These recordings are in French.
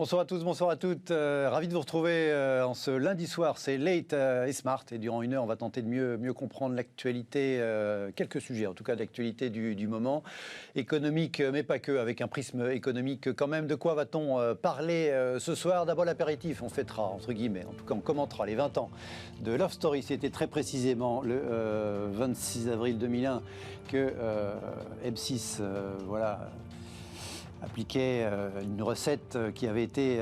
Bonsoir à tous, bonsoir à toutes. Ravi de vous retrouver en ce lundi soir. C'est Late et Smart. Et durant une heure, on va tenter de mieux comprendre l'actualité, quelques sujets, en tout cas de l'actualité du moment. Économique, mais pas que, avec un prisme économique quand même. De quoi va-t-on parler ce soir? D'abord l'apéritif. On fêtera, entre guillemets, en tout cas on commentera les 20 ans de Love Story. C'était très précisément le 26 avril 2001 que M6, appliquait une recette qui avait été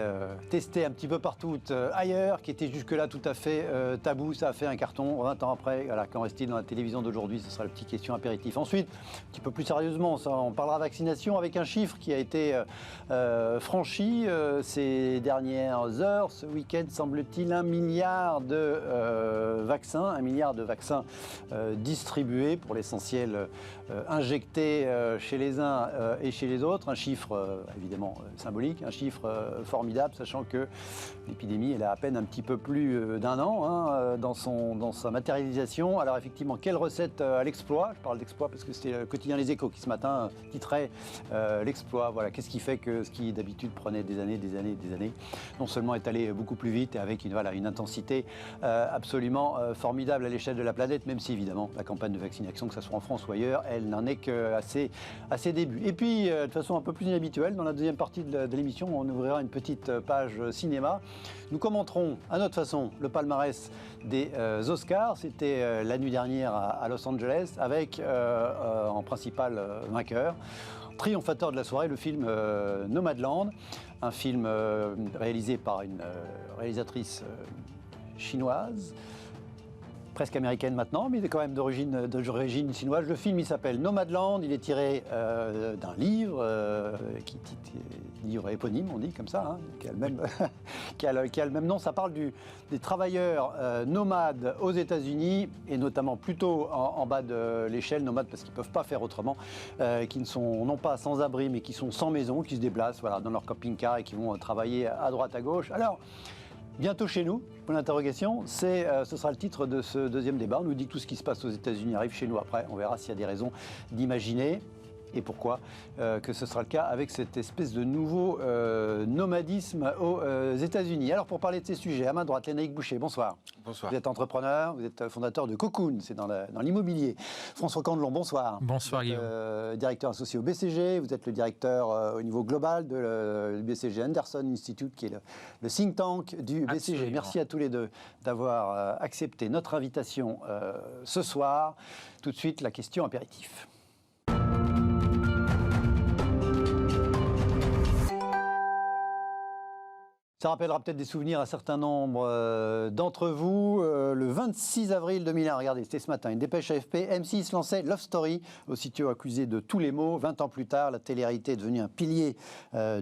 testée un petit peu partout ailleurs, qui était jusque-là tout à fait tabou. Ça a fait un carton 20 ans après. Voilà, qu'en reste-t-il dans la télévision d'aujourd'hui? Ce sera la petite question apéritif. Ensuite, un petit peu plus sérieusement, on parlera vaccination avec un chiffre qui a été franchi ces dernières heures. Ce week-end, semble-t-il, 1 milliard de vaccins, distribués, pour l'essentiel injectés chez les uns et chez les autres. Un chiffre évidemment symbolique, un chiffre formidable, sachant que l'épidémie, elle a à peine un petit peu plus d'un an dans sa matérialisation. Alors effectivement, quelle recette à l'exploit? Je parle d'exploit parce que c'était le quotidien Les Échos qui ce matin titrait l'exploit. Voilà, qu'est-ce qui fait que ce qui d'habitude prenait des années, non seulement est allé beaucoup plus vite et avec une intensité absolument formidable à l'échelle de la planète, même si évidemment la campagne de vaccination, que ce soit en France ou ailleurs, elle n'en est qu'à ses débuts. Et puis, de façon un peu plus inhabituelle, dans la deuxième partie de l'émission, on ouvrira une petite page cinéma. Nous commenterons à notre façon le palmarès des Oscars. C'était la nuit dernière à Los Angeles, avec en principal vainqueur, triomphateur de la soirée, le film Nomadland, un film réalisé par une réalisatrice chinoise, presque américaine maintenant, mais il est quand même d'origine chinoise. Le film, il s'appelle Nomadland, il est tiré d'un livre, livre éponyme, on dit comme ça, qui a le même, qui a le même nom. Ça parle des travailleurs nomades aux États-Unis, et notamment plutôt en bas de l'échelle, nomades parce qu'ils ne peuvent pas faire autrement, qui ne sont non pas sans abri, mais qui sont sans maison, qui se déplacent dans leur camping-car et qui vont travailler à droite, à gauche. Alors, bientôt chez nous, pour l'interrogation, ce sera le titre de ce deuxième débat. On nous dit que tout ce qui se passe aux États-Unis arrive chez nous après. On verra s'il y a des raisons d'imaginer et pourquoi que ce sera le cas avec cette espèce de nouveau nomadisme aux États-Unis. Alors pour parler de ces sujets, à main droite, Lénaïque Boucher, bonsoir. Bonsoir. Vous êtes entrepreneur, vous êtes fondateur de Cocoon, c'est dans l'immobilier. François Candelon, bonsoir. Bonsoir Guillaume. Directeur associé au BCG, vous êtes le directeur au niveau global du BCG Anderson Institute, qui est le think tank du BCG. Absolument. Merci à tous les deux d'avoir accepté notre invitation ce soir. Tout de suite, la question apéritif. Ça rappellera peut-être des souvenirs à un certain nombre d'entre vous. Le 26 avril 2001, regardez, c'était ce matin, une dépêche AFP, M6 lançait Love Story, aussitôt accusé de tous les maux. 20 ans plus tard, la télé-réalité est devenue un pilier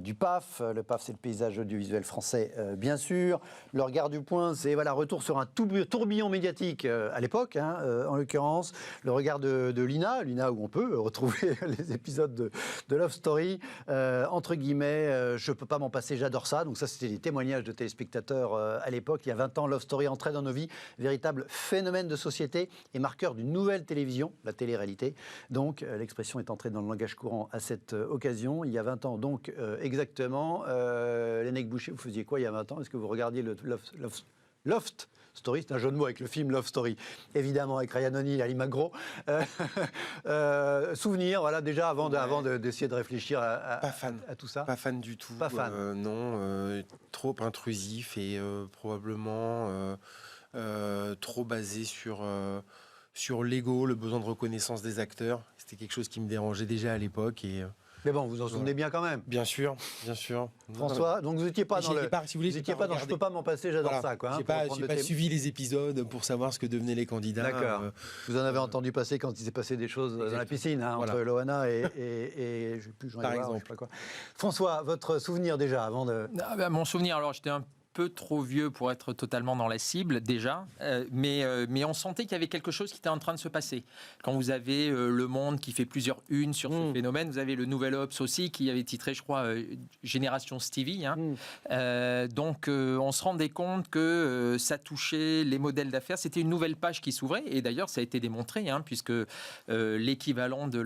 du PAF. Le PAF, c'est le paysage audiovisuel français, bien sûr. Le regard du point, c'est retour sur un tourbillon médiatique à l'époque, en l'occurrence. Le regard de l'INA où on peut retrouver les épisodes de Love Story. Entre guillemets, je peux pas m'en passer, j'adore ça. Donc ça, c'était les témoignages de téléspectateurs à l'époque. Il y a 20 ans, Love Story entrait dans nos vies, véritable phénomène de société et marqueur d'une nouvelle télévision, la télé-réalité. Donc, l'expression est entrée dans le langage courant à cette occasion. Il y a 20 ans, donc, exactement. Lénaïque Boucher, vous faisiez quoi il y a 20 ans? Est-ce que vous regardiez le Loft Story, c'est un jeu de mots avec le film Love Story, évidemment avec Ryan O'Neal, Ali MacGraw. Souvenir, déjà avant d'essayer de réfléchir à tout ça. Pas fan du tout. Pas fan. Non, trop intrusif et probablement trop basé sur l'ego, le besoin de reconnaissance des acteurs. C'était quelque chose qui me dérangeait déjà à l'époque et. Mais bon, vous en souvenez bien quand même. Bien sûr. François, donc vous n'étiez pas dans le... Si vous voulez, vous n'étiez pas dans « je peux pas m'en passer, j'adore ça ». J'ai pas suivi les épisodes pour savoir ce que devenaient les candidats. D'accord. Vous en avez entendu passer quand il s'est passé des choses dans la piscine, entre Loana et je sais plus, Par exemple. Je sais pas quoi. François, votre souvenir déjà avant de... Mon souvenir, alors j'étais un peu trop vieux pour être totalement dans la cible déjà, mais on sentait qu'il y avait quelque chose qui était en train de se passer. Quand vous avez Le Monde qui fait plusieurs unes sur ce phénomène, vous avez le Nouvel Obs aussi qui avait titré, je crois, Génération Stevie. Donc on se rendait compte que ça touchait les modèles d'affaires. C'était une nouvelle page qui s'ouvrait et d'ailleurs ça a été démontré puisque l'équivalent de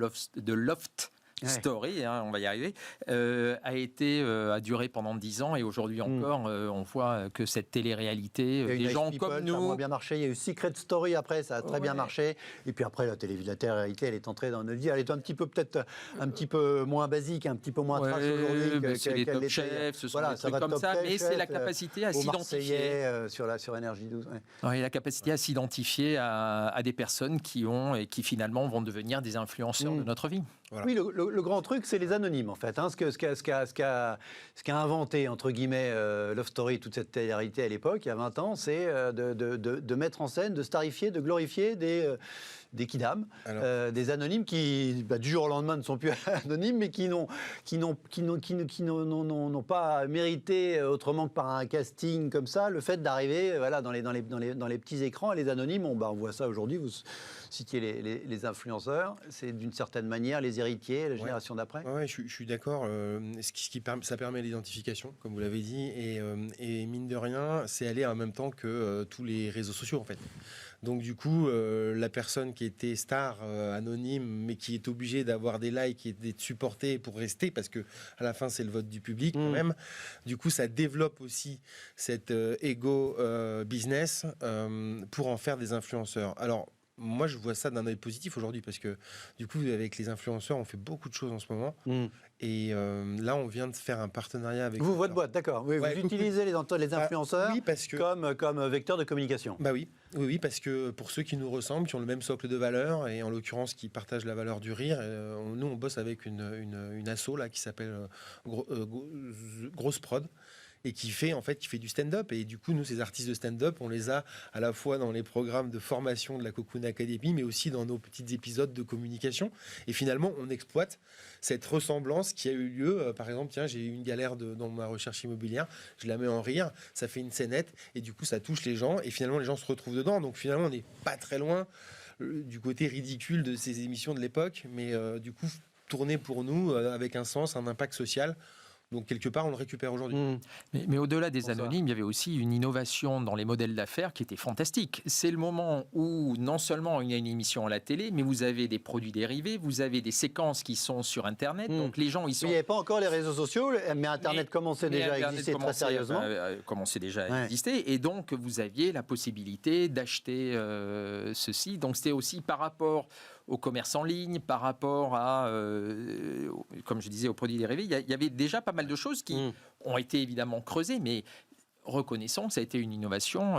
Loft Story, on va y arriver, a duré pendant 10 ans et aujourd'hui encore, on voit que cette télé-réalité, des gens comme ça a nous... moins bien marché. Il y a eu Secret Story après, ça a très bien marché. Et puis après, la télé-réalité, elle est entrée dans notre vie. Elle est peut-être un petit peu moins basique, un petit peu moins trash aujourd'hui. C'est les Top Chefs, ce sont des trucs comme ça, mais c'est la capacité à s'identifier. Sur Énergie 12. Oui, la capacité à s'identifier à des personnes qui finalement vont devenir des influenceurs de notre vie. Voilà. Oui, le grand truc, c'est les anonymes, en fait. Ce qu'a inventé, entre guillemets, Love Story, toute cette télé-réalité à l'époque, il y a 20 ans, c'est de mettre en scène, de starifier, de glorifier des kidams, des anonymes qui, du jour au lendemain, ne sont plus anonymes, mais qui n'ont pas mérité, autrement que par un casting comme ça, le fait d'arriver dans les petits écrans. Et les anonymes, on voit ça aujourd'hui, vous citiez les influenceurs, c'est d'une certaine manière les héritiers, la génération d'après. Oui, je suis d'accord. Ça permet l'identification, comme vous l'avez dit, et mine de rien, c'est aller en même temps que tous les réseaux sociaux, en fait. Donc du coup, la personne qui était star, anonyme, mais qui est obligée d'avoir des likes et d'être supportée pour rester, parce que à la fin c'est le vote du public quand même. Du coup, ça développe aussi cet ego business pour en faire des influenceurs. Alors moi, je vois ça d'un œil positif aujourd'hui parce que du coup, avec les influenceurs, on fait beaucoup de choses en ce moment. Et là, on vient de faire un partenariat avec... Vous, votre boîte, d'accord. Oui, vous utilisez les influenceurs comme vecteur de communication. Oui, parce que pour ceux qui nous ressemblent, qui ont le même socle de valeurs, et en l'occurrence qui partagent la valeur du rire, nous, on bosse avec une asso là, qui s'appelle Grosse Prod, et qui fait du stand-up. Et du coup, nous, ces artistes de stand-up, on les a à la fois dans les programmes de formation de la Cocoon Academy, mais aussi dans nos petits épisodes de communication. Et finalement, on exploite cette ressemblance qui a eu lieu. Par exemple, tiens, j'ai eu une galère dans ma recherche immobilière, je la mets en rire, ça fait une scénette, et du coup, ça touche les gens, et finalement, les gens se retrouvent dedans. Donc finalement, on n'est pas très loin du côté ridicule de ces émissions de l'époque, mais du coup, tourné pour nous avec un sens, un impact social. Donc, quelque part, on le récupère aujourd'hui. Mais au-delà des anonymes, il y avait aussi une innovation dans les modèles d'affaires qui était fantastique. C'est le moment où, non seulement il y a une émission à la télé, mais vous avez des produits dérivés, vous avez des séquences qui sont sur Internet. Donc, les gens, ils sont... Il n'y avait pas encore les réseaux sociaux, mais Internet commençait déjà à exister très sérieusement. Commençait déjà à exister. Et donc, vous aviez la possibilité d'acheter ceci. Donc, c'était aussi par rapport au commerce en ligne, par rapport à, comme je disais, aux produits dérivés. Il y avait déjà pas mal de choses qui ont été évidemment creusées, mais reconnaissons, ça a été une innovation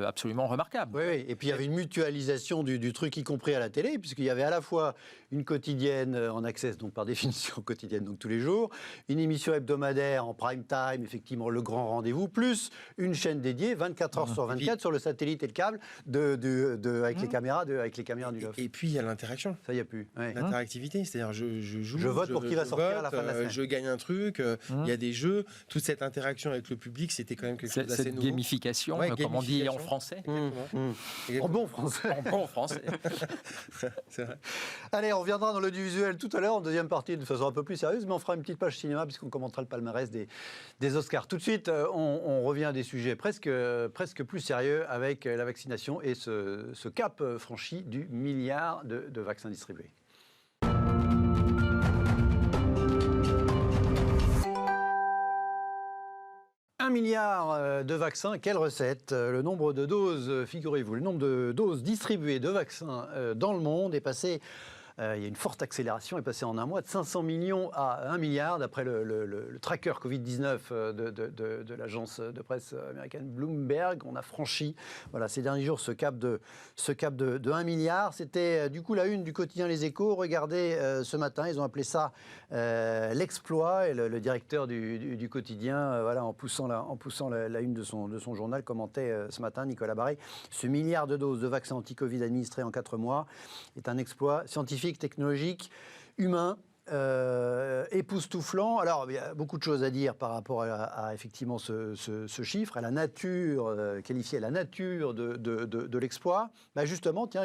absolument remarquable. Oui, et puis il y avait une mutualisation du truc, y compris à la télé, puisqu'il y avait à la fois une quotidienne en access, donc par définition quotidienne, donc tous les jours, une émission hebdomadaire en prime time, effectivement le grand rendez-vous, plus une chaîne dédiée 24 heures sur 24 sur le satellite et le câble avec les caméras du Loft. Et puis il y a l'interaction. Ça, il n'y a plus. L'interactivité, c'est-à-dire je joue, je vote pour qui va sortir à la fin de la semaine. Je gagne un truc, il y a des jeux, toute cette interaction avec le public, c'était quand même quelque chose d'assez nouveau. Gamification, comme on dit en français. En bon français. En bon français. C'est vrai. Allez, on reviendra dans l'audiovisuel tout à l'heure, en deuxième partie, de façon un peu plus sérieuse, mais on fera une petite page cinéma, puisqu'on commentera le palmarès des Oscars. Tout de suite, on revient à des sujets presque plus sérieux avec la vaccination et ce cap franchi du milliard de vaccins distribués. 1 milliard de vaccins, quelle recette? Le nombre de doses, figurez-vous, le nombre de doses distribuées de vaccins dans le monde est passé... il y a une forte accélération, est passée en un mois de 500 millions à 1 milliard, d'après le tracker Covid-19 de l'agence de presse américaine Bloomberg. On a franchi ces derniers jours ce cap de 1 milliard. C'était du coup la une du quotidien Les Échos. Regardez ce matin, ils ont appelé ça l'exploit. Et le directeur du quotidien, en poussant la une de son journal, commentait ce matin, Nicolas Barré, ce milliard de doses de vaccins anti-Covid administrés en 4 mois est un exploit scientifique, technologique, humain, époustouflant. Alors, il y a beaucoup de choses à dire par rapport à effectivement ce chiffre, à la nature, qualifier la nature de l'exploit. Justement, tiens,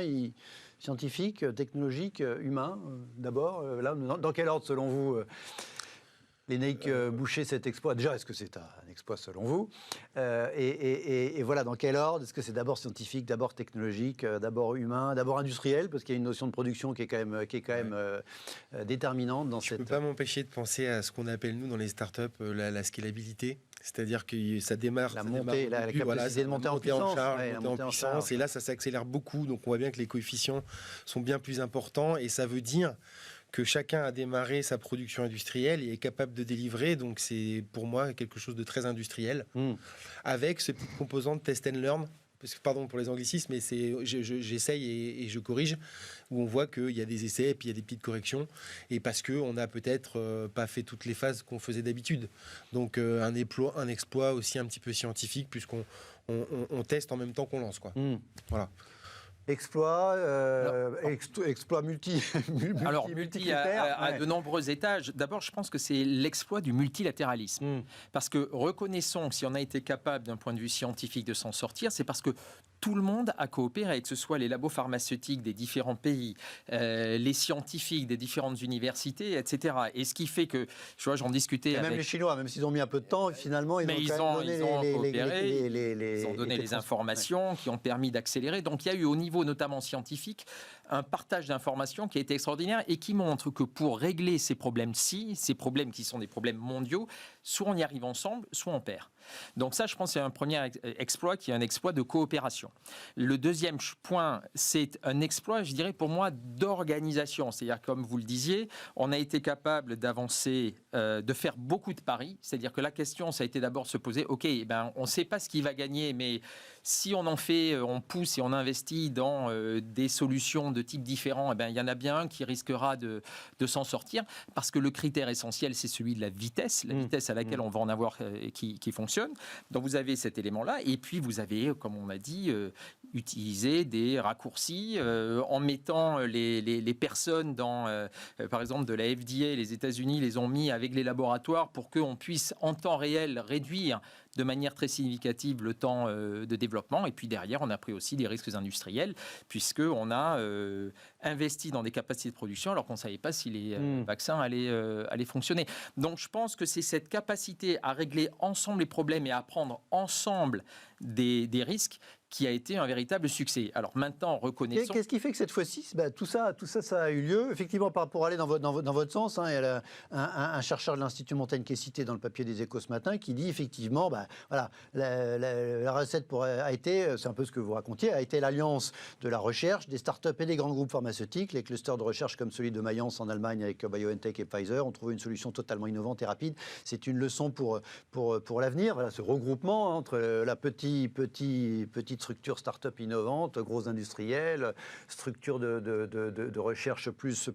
scientifique, technologique, humain, d'abord. Là, dans quel ordre, selon vous Lénaïque Boucher, cet exploit, déjà, est-ce que c'est un exploit selon vous et voilà, dans quel ordre? Est-ce que c'est d'abord scientifique, d'abord technologique, d'abord humain, d'abord industriel? Parce qu'il y a une notion de production qui est quand même déterminante dans cette... Je ne peux pas m'empêcher de penser à ce qu'on appelle, nous, dans les startups, la scalabilité. C'est-à-dire que ça démarre... La capacité de monter en puissance. Monter en puissance. Et là, ça s'accélère beaucoup. Donc, on voit bien que les coefficients sont bien plus importants. Et ça veut dire que chacun a démarré sa production industrielle et est capable de délivrer. Donc, c'est pour moi quelque chose de très industriel, avec ce petit composant de test and learn. Parce que, pardon pour les anglicismes, mais j'essaye et je corrige, où on voit qu'il y a des essais et puis il y a des petites corrections, et parce qu'on n'a peut-être pas fait toutes les phases qu'on faisait d'habitude. Donc, un exploit aussi un petit peu scientifique, puisqu'on teste en même temps qu'on lance, quoi. Voilà. Exploit multi Alors, multi à de nombreux étages. D'abord, je pense que c'est l'exploit du multilatéralisme. Parce que reconnaissons que si on a été capable, d'un point de vue scientifique, de s'en sortir, c'est parce que tout le monde a coopéré, que ce soit les labos pharmaceutiques des différents pays, les scientifiques des différentes universités, etc. Et ce qui fait que, je vois, j'en discutais avec... Même les Chinois, même s'ils ont mis un peu de temps, finalement, ils ont donné les informations qui ont permis d'accélérer. Donc, il y a eu au niveau notamment scientifique, un partage d'informations qui a été extraordinaire et qui montre que pour régler ces problèmes-ci, ces problèmes qui sont des problèmes mondiaux, soit on y arrive ensemble, soit on perd. Donc ça, je pense que c'est un premier exploit qui est un exploit de coopération. Le deuxième point, c'est un exploit, je dirais pour moi, d'organisation. C'est-à-dire, comme vous le disiez, on a été capable d'avancer, de faire beaucoup de paris. C'est-à-dire que la question, ça a été d'abord de se poser, OK, on ne sait pas ce qui va gagner, mais si on en fait, on pousse et on investit dans des solutions de type différent, il y en a bien un qui risquera de s'en sortir, parce que le critère essentiel, c'est celui de la vitesse à laquelle on va en avoir qui fonctionne. Donc vous avez cet élément-là, et puis vous avez, comme on a dit, utilisé des raccourcis en mettant les personnes dans, par exemple, de la FDA, les États-Unis les ont mis avec les laboratoires pour qu'on puisse en temps réel réduire de manière très significative le temps de développement. Et puis derrière, on a pris aussi des risques industriels, puisqu'on a investi dans des capacités de production alors qu'on ne savait pas si les vaccins allaient fonctionner. Donc je pense que c'est cette capacité à régler ensemble les problèmes et à prendre ensemble des risques qui a été un véritable succès. Alors maintenant, reconnaissons... Qu'est-ce qui fait que cette fois-ci, tout ça, ça a eu lieu? Effectivement, pour aller dans votre sens, il y a un chercheur de l'Institut Montaigne qui est cité dans le papier des Échos ce matin, qui dit effectivement, voilà, la recette a été, c'est un peu ce que vous racontiez, a été l'alliance de la recherche, des startups et des grands groupes pharmaceutiques. Les clusters de recherche comme celui de Mayence en Allemagne avec BioNTech et Pfizer ont trouvé une solution totalement innovante et rapide. C'est une leçon pour l'avenir. Voilà, ce regroupement entre la petite structure start-up innovante, gros industriel, structure de recherche plus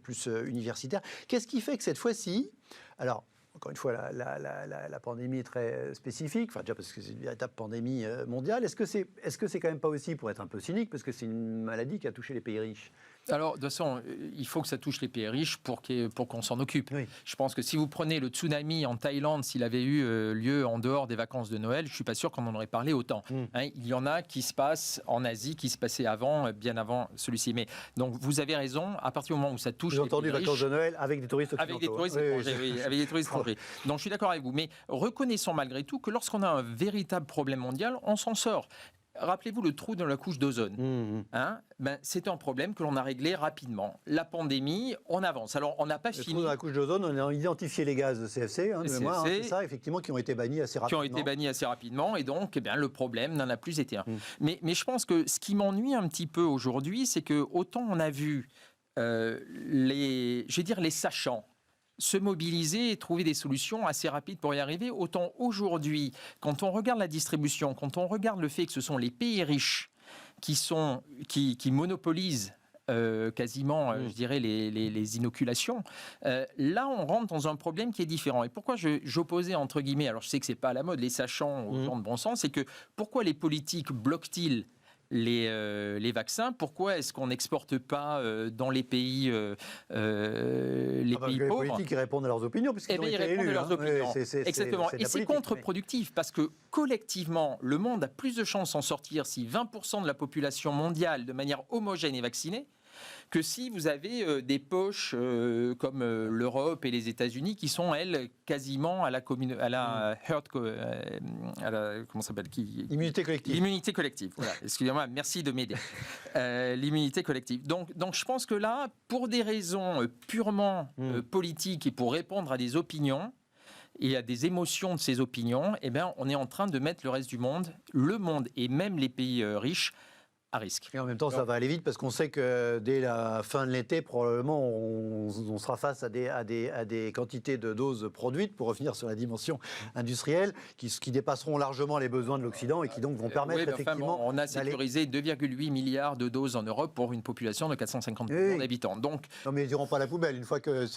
universitaire. Qu'est-ce qui fait que cette fois-ci, alors encore une fois, la pandémie est très spécifique, déjà parce que c'est une véritable pandémie mondiale. Est-ce que c'est quand même pas aussi, pour être un peu cynique, parce que c'est une maladie qui a touché les pays riches? Alors, de toute façon, il faut que ça touche les pays riches pour qu'on s'en occupe. Oui. Je pense que si vous prenez le tsunami en Thaïlande, s'il avait eu lieu en dehors des vacances de Noël, je ne suis pas sûr qu'on en aurait parlé autant. Il y en a qui se passent en Asie, qui se passaient bien avant celui-ci. Mais donc, vous avez raison, à partir du moment où ça touche les pays riches... J'ai entendu vacances de Noël avec des touristes occidentaux. Avec des touristes étrangers, oui, avec des touristes étrangers. Donc, je suis d'accord avec vous. Mais reconnaissons malgré tout que lorsqu'on a un véritable problème mondial, on s'en sort. Rappelez-vous le trou dans la couche d'ozone. C'est un problème que l'on a réglé rapidement. La pandémie, on avance. Alors, on n'a pas fini. Le trou dans la couche d'ozone, on a identifié les gaz de CFC, de mémoire, c'est ça, effectivement, qui ont été bannis assez rapidement. Et donc, le problème n'en a plus été un. Mais je pense que ce qui m'ennuie un petit peu aujourd'hui, c'est que autant on a vu les sachants se mobiliser et trouver des solutions assez rapides pour y arriver. Autant aujourd'hui, quand on regarde la distribution, quand on regarde le fait que ce sont les pays riches qui monopolisent quasiment, je dirais, les inoculations, là, on rentre dans un problème qui est différent. Et pourquoi j'opposais, entre guillemets, alors je sais que c'est pas à la mode, les sachants aux gens de bon sens, c'est que pourquoi les politiques bloquent-ils les vaccins? Pourquoi est-ce qu'on n'exporte pas dans les pays pauvres? Les politiques, ils répondent à leurs opinions, puisqu'ils ont été élus. À leurs opinions. Exactement. Et c'est contre-productif, parce que collectivement, le monde a plus de chances d'en sortir si 20% de la population mondiale, de manière homogène, est vaccinée, que si vous avez des poches comme l'Europe et les États-Unis qui sont, elles, quasiment à la comment ça s'appelle Immunité collective. L'immunité collective. Voilà. Excusez-moi, merci de m'aider. L'immunité collective. Donc, je pense que là, pour des raisons purement politiques et pour répondre à des opinions, et à des émotions de ces opinions, eh bien, on est en train de mettre le reste du monde, le monde et même les pays riches, à risque. Et en même temps, ça va aller vite parce qu'on sait que dès la fin de l'été, probablement, on sera face à des quantités de doses produites, pour revenir sur la dimension industrielle, qui dépasseront largement les besoins de l'Occident et qui donc vont permettre effectivement... on a sécurisé 2,8 milliards de doses en Europe pour une population de 450 millions d'habitants. Donc, non, mais ils n'iront pas à la poubelle une fois que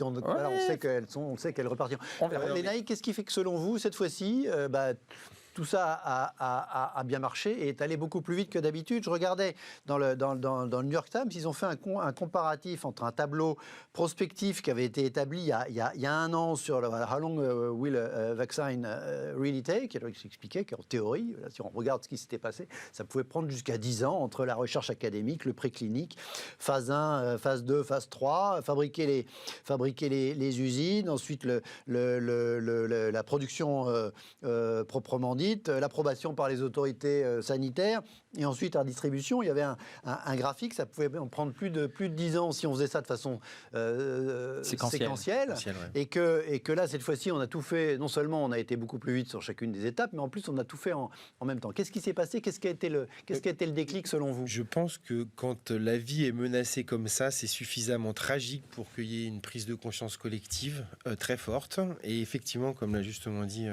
on sait qu'elles repartiront. Lénaïque, qu'est-ce qui fait que selon vous, cette fois-ci, tout ça a bien marché et est allé beaucoup plus vite que d'habitude? Je regardais dans le New York Times, ils ont fait un comparatif entre un tableau prospectif qui avait été établi il y a un an sur How long will a vaccine really take, qui expliquait qu'en théorie, si on regarde ce qui s'était passé, ça pouvait prendre jusqu'à 10 ans entre la recherche académique, le préclinique, phase 1, phase 2, phase 3, fabriquer les usines, ensuite la production proprement dite, l'approbation par les autorités sanitaires, et ensuite la distribution. Il y avait un graphique, ça pouvait prendre plus de 10 ans si on faisait ça de façon séquentielle. Et que là, cette fois-ci, on a tout fait. Non seulement on a été beaucoup plus vite sur chacune des étapes, mais en plus on a tout fait en même temps. Qu'est-ce qui s'est passé? Qu'est-ce qui a été le déclic selon vous? Je pense que quand la vie est menacée comme ça, c'est suffisamment tragique pour qu'il y ait une prise de conscience collective très forte. Et effectivement, comme l'a justement dit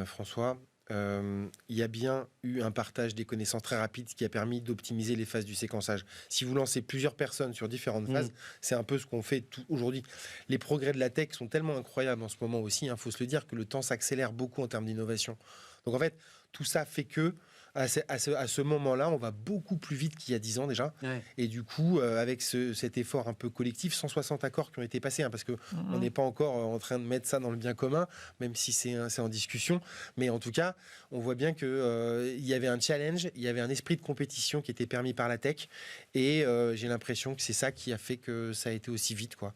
François, il y a bien eu un partage des connaissances très rapide qui a permis d'optimiser les phases du séquençage. Si vous lancez plusieurs personnes sur différentes phases, c'est un peu ce qu'on fait aujourd'hui. Les progrès de la tech sont tellement incroyables en ce moment aussi, faut se le dire, que le temps s'accélère beaucoup en termes d'innovation. Donc en fait, tout ça fait que à ce moment-là, on va beaucoup plus vite qu'il y a 10 ans déjà. Ouais. Et du coup, avec cet effort un peu collectif, 160 accords qui ont été passés, parce qu'on n'est pas encore en train de mettre ça dans le bien commun, même si c'est en discussion. Mais en tout cas, on voit bien qu'il y avait un challenge, il y avait un esprit de compétition qui était permis par la tech. Et j'ai l'impression que c'est ça qui a fait que ça a été aussi vite, quoi.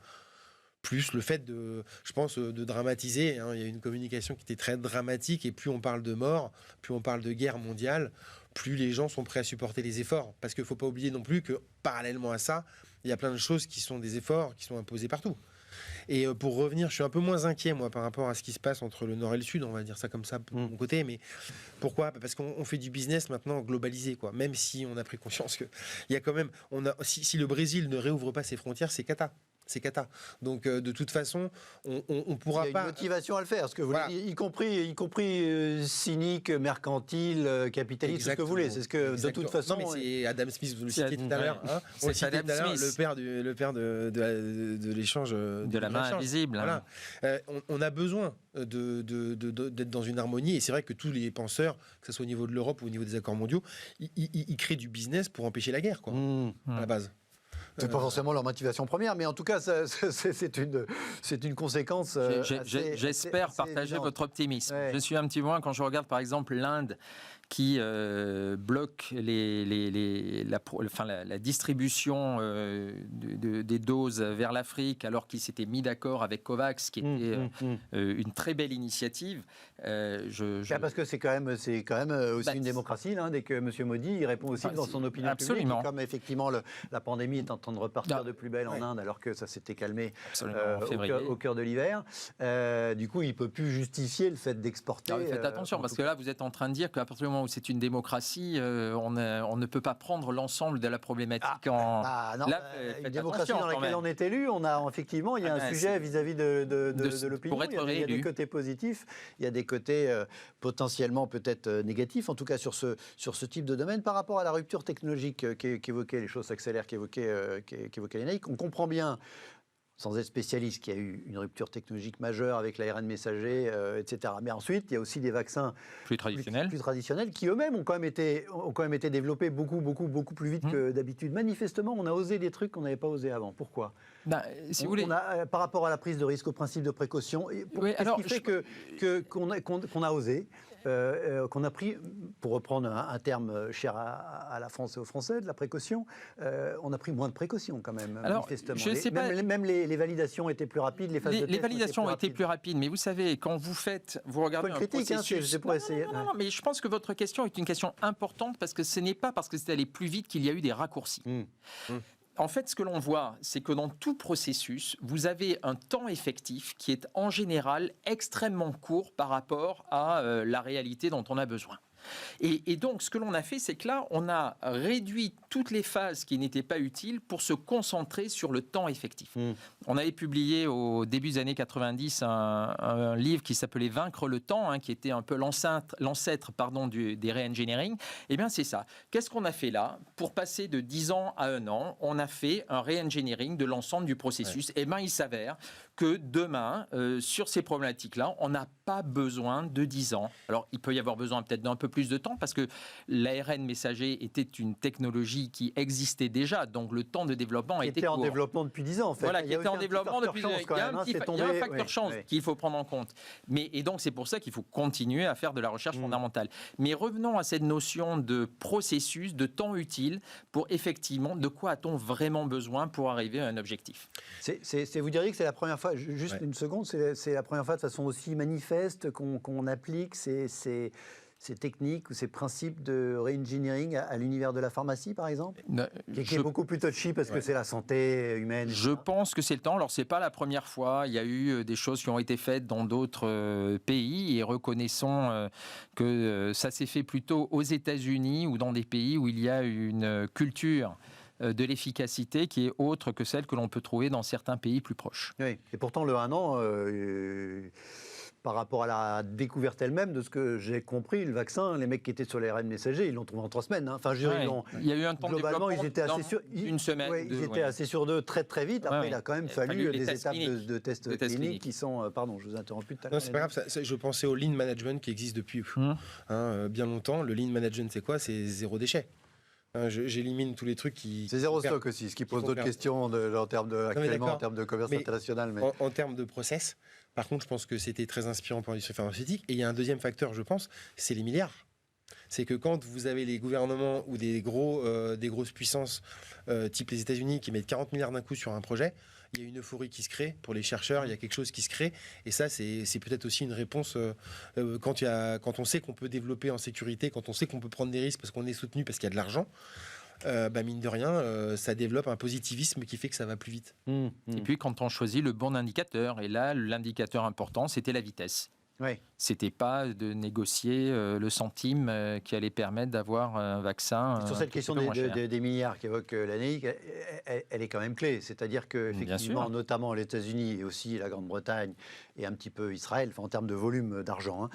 Plus le fait je pense, de dramatiser. Il y a une communication qui était très dramatique, et plus on parle de mort, plus on parle de guerre mondiale, plus les gens sont prêts à supporter les efforts. Parce qu'il ne faut pas oublier non plus que, parallèlement à ça, il y a plein de choses qui sont des efforts qui sont imposés partout. Et pour revenir, je suis un peu moins inquiet, moi, par rapport à ce qui se passe entre le Nord et le Sud, on va dire ça comme ça, de mon côté. Mais pourquoi? Parce qu'on fait du business maintenant globalisé, quoi. Même si on a pris conscience qu'il y a quand même... Si le Brésil ne réouvre pas ses frontières, c'est cata. C'est cata. Donc, de toute façon, on pourra pas... Il y a une motivation à le faire, ce que vous voulez, y compris cynique, mercantile, capitaliste, ce que vous voulez. C'est ce que, de toute façon... Non, mais c'est Adam Smith, vous le citez tout à l'heure. C'est Adam Smith, le père de l'échange... De la main invisible. Voilà. On a besoin d'être dans une harmonie, et c'est vrai que tous les penseurs, que ce soit au niveau de l'Europe ou au niveau des accords mondiaux, ils créent du business pour empêcher la guerre, quoi, à la base. C'est pas forcément leur motivation première, mais en tout cas, c'est une conséquence. J'espère partager votre optimisme. Ouais. Je suis un petit peu moins quand je regarde par exemple l'Inde qui bloque la distribution des doses vers l'Afrique, alors qu'ils s'étaient mis d'accord avec COVAX, qui était une très belle initiative. Parce que c'est quand même aussi une démocratie, là, dès que M. Modi il répond aussi dans son opinion publique. Et comme effectivement la pandémie est en train de repartir de plus belle en Inde, alors que ça s'était calmé au cœur de l'hiver, du coup il ne peut plus justifier le fait d'exporter. Faites attention, parce que là vous êtes en train de dire qu'à partir du moment où c'est une démocratie, on ne peut pas prendre l'ensemble de la problématique non, une démocratie dans laquelle on est élu, il y a un sujet vis-à-vis de l'opinion. Il y a des côtés positifs, il y a des côtés potentiellement peut-être négatifs, en tout cas sur ce type de domaine. Par rapport à la rupture technologique qu'évoquait, les choses s'accélèrent, qu'évoquait Lénaïque, on comprend bien, sans être spécialiste, qu'il y a eu une rupture technologique majeure avec l'ARN messager, etc. Mais ensuite, il y a aussi des vaccins plus traditionnels qui eux-mêmes ont quand même été développppés beaucoup plus vite que d'habitude. Manifestement, on a osé des trucs qu'on n'avait pas osé avant. Pourquoi ? Si vous voulez... par rapport à la prise de risque, au principe de précaution, qu'est-ce qui fait qu'on a osé qu'on a pris, pour reprendre un terme cher à la France et aux Français, de la précaution, on a pris moins de précautions quand même, Alors, manifestement. je sais pas. Même les validations étaient plus rapides, les phases de test Les validations ont été rapides. plus rapides, mais vous savez, quand vous regardez un critique, processus... c'est pour essayer. Non, mais je pense que votre question est une question importante parce que ce n'est pas parce que c'est allé plus vite qu'il y a eu des raccourcis. En fait, ce que l'on voit, c'est que dans tout processus, vous avez un temps effectif qui est en général extrêmement court par rapport à la réalité dont on a besoin. Et donc, ce que l'on a fait, c'est que là, on a réduit toutes les phases qui n'étaient pas utiles pour se concentrer sur le temps effectif. On avait publié au début des années 90 un livre qui s'appelait « Vaincre le temps », qui était un peu l'ancêtre des re-engineering. Eh bien, c'est ça. Qu'est-ce qu'on a fait là? Pour passer de 10 ans à 1 an, on a fait un re-engineering de l'ensemble du processus. Eh bien, il s'avère que demain, sur ces problématiques-là, on n'a pas besoin de 10 ans. Alors, il peut y avoir besoin peut-être d'un peu plus de temps parce que l'ARN messager était une technologie qui existait déjà, donc le temps de développement a été court. Qui était en développement depuis 10 ans, en fait. Voilà, qui était en développement depuis 10 ans. Il y a un facteur chance qu'il faut prendre en compte. Et donc, c'est pour ça qu'il faut continuer à faire de la recherche fondamentale. Mais revenons à cette notion de processus, de temps utile, pour effectivement, de quoi a-t-on vraiment besoin pour arriver à un objectif? Vous diriez que c'est la première fois, juste une seconde, c'est la première fois de façon aussi manifeste qu'on applique ces techniques ou ces principes de re-engineering à l'univers de la pharmacie, par exemple, qui est beaucoup plus touchy parce que c'est la santé humaine. Je pense que c'est le temps. Alors, c'est pas la première fois. Il y a eu des choses qui ont été faites dans d'autres pays et reconnaissons que ça s'est fait plutôt aux États-Unis ou dans des pays où il y a une culture de l'efficacité qui est autre que celle que l'on peut trouver dans certains pays plus proches. Oui, et pourtant le 1 an, par rapport à la découverte elle-même, de ce que j'ai compris, le vaccin, les mecs qui étaient sur les ARN messagers, ils l'ont trouvé en 3 semaines. Enfin, je dirais, il y a eu un temps globalement, de ils étaient assez sûrs. Une semaine. Ils étaient assez sûrs d'eux très très vite. Après, il a quand même fallu des étapes de tests cliniques qui sont... Pardon, je vous ai interrompu tout à l'heure. Non, c'est pas grave. Je pensais au lean management qui existe depuis bien longtemps. Le lean management, c'est quoi? C'est zéro déchet. J'élimine tous les trucs qui... C'est zéro stock aussi, ce qui pose d'autres questions en termes de commerce international. Mais... En termes de process, par contre, je pense que c'était très inspirant pour l'industrie pharmaceutique. Et il y a un deuxième facteur, je pense, c'est les milliards. C'est que quand vous avez les gouvernements ou des grosses puissances, type les États-Unis, qui mettent 40 milliards d'un coup sur un projet, il y a une euphorie qui se crée pour les chercheurs, il y a quelque chose qui se crée. Et ça, c'est peut-être aussi une réponse quand on sait qu'on peut développer en sécurité, quand on sait qu'on peut prendre des risques parce qu'on est soutenu, parce qu'il y a de l'argent. Mine de rien, ça développe un positivisme qui fait que ça va plus vite. Et puis, quand on choisit le bon indicateur, et là, l'indicateur important, c'était la vitesse. Oui. C'était pas de négocier le centime qui allait permettre d'avoir un vaccin. Sur cette question des milliards qu'évoque l'ANEIC, elle est quand même clé. C'est-à-dire qu'effectivement, notamment les États-Unis et aussi la Grande-Bretagne et un petit peu Israël, en termes de volume d'argent,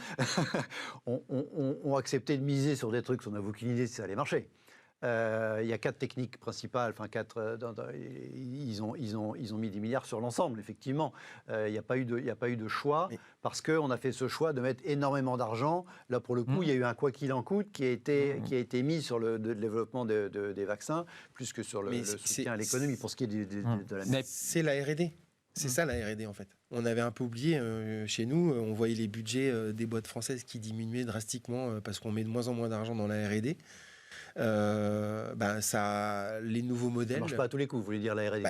ont accepté de miser sur des trucs, on n'a aucune idée si ça allait marcher. Il y a 4 techniques principales, ils ont mis des milliards sur l'ensemble, effectivement. Il n'y a pas eu de choix, parce qu'on a fait ce choix de mettre énormément d'argent. Là, pour le coup, il y a eu un quoi qu'il en coûte qui a été mis sur le développement des vaccins, plus que sur le soutien à l'économie, pour ce qui est de la médecine. C'est la R&D. C'est ça la R&D en fait. On avait un peu oublié chez nous, on voyait les budgets des boîtes françaises qui diminuaient drastiquement parce qu'on met de moins en moins d'argent dans la R&D. Les nouveaux modèles. Ça marche pas à tous les coups, vous voulez dire la R&D.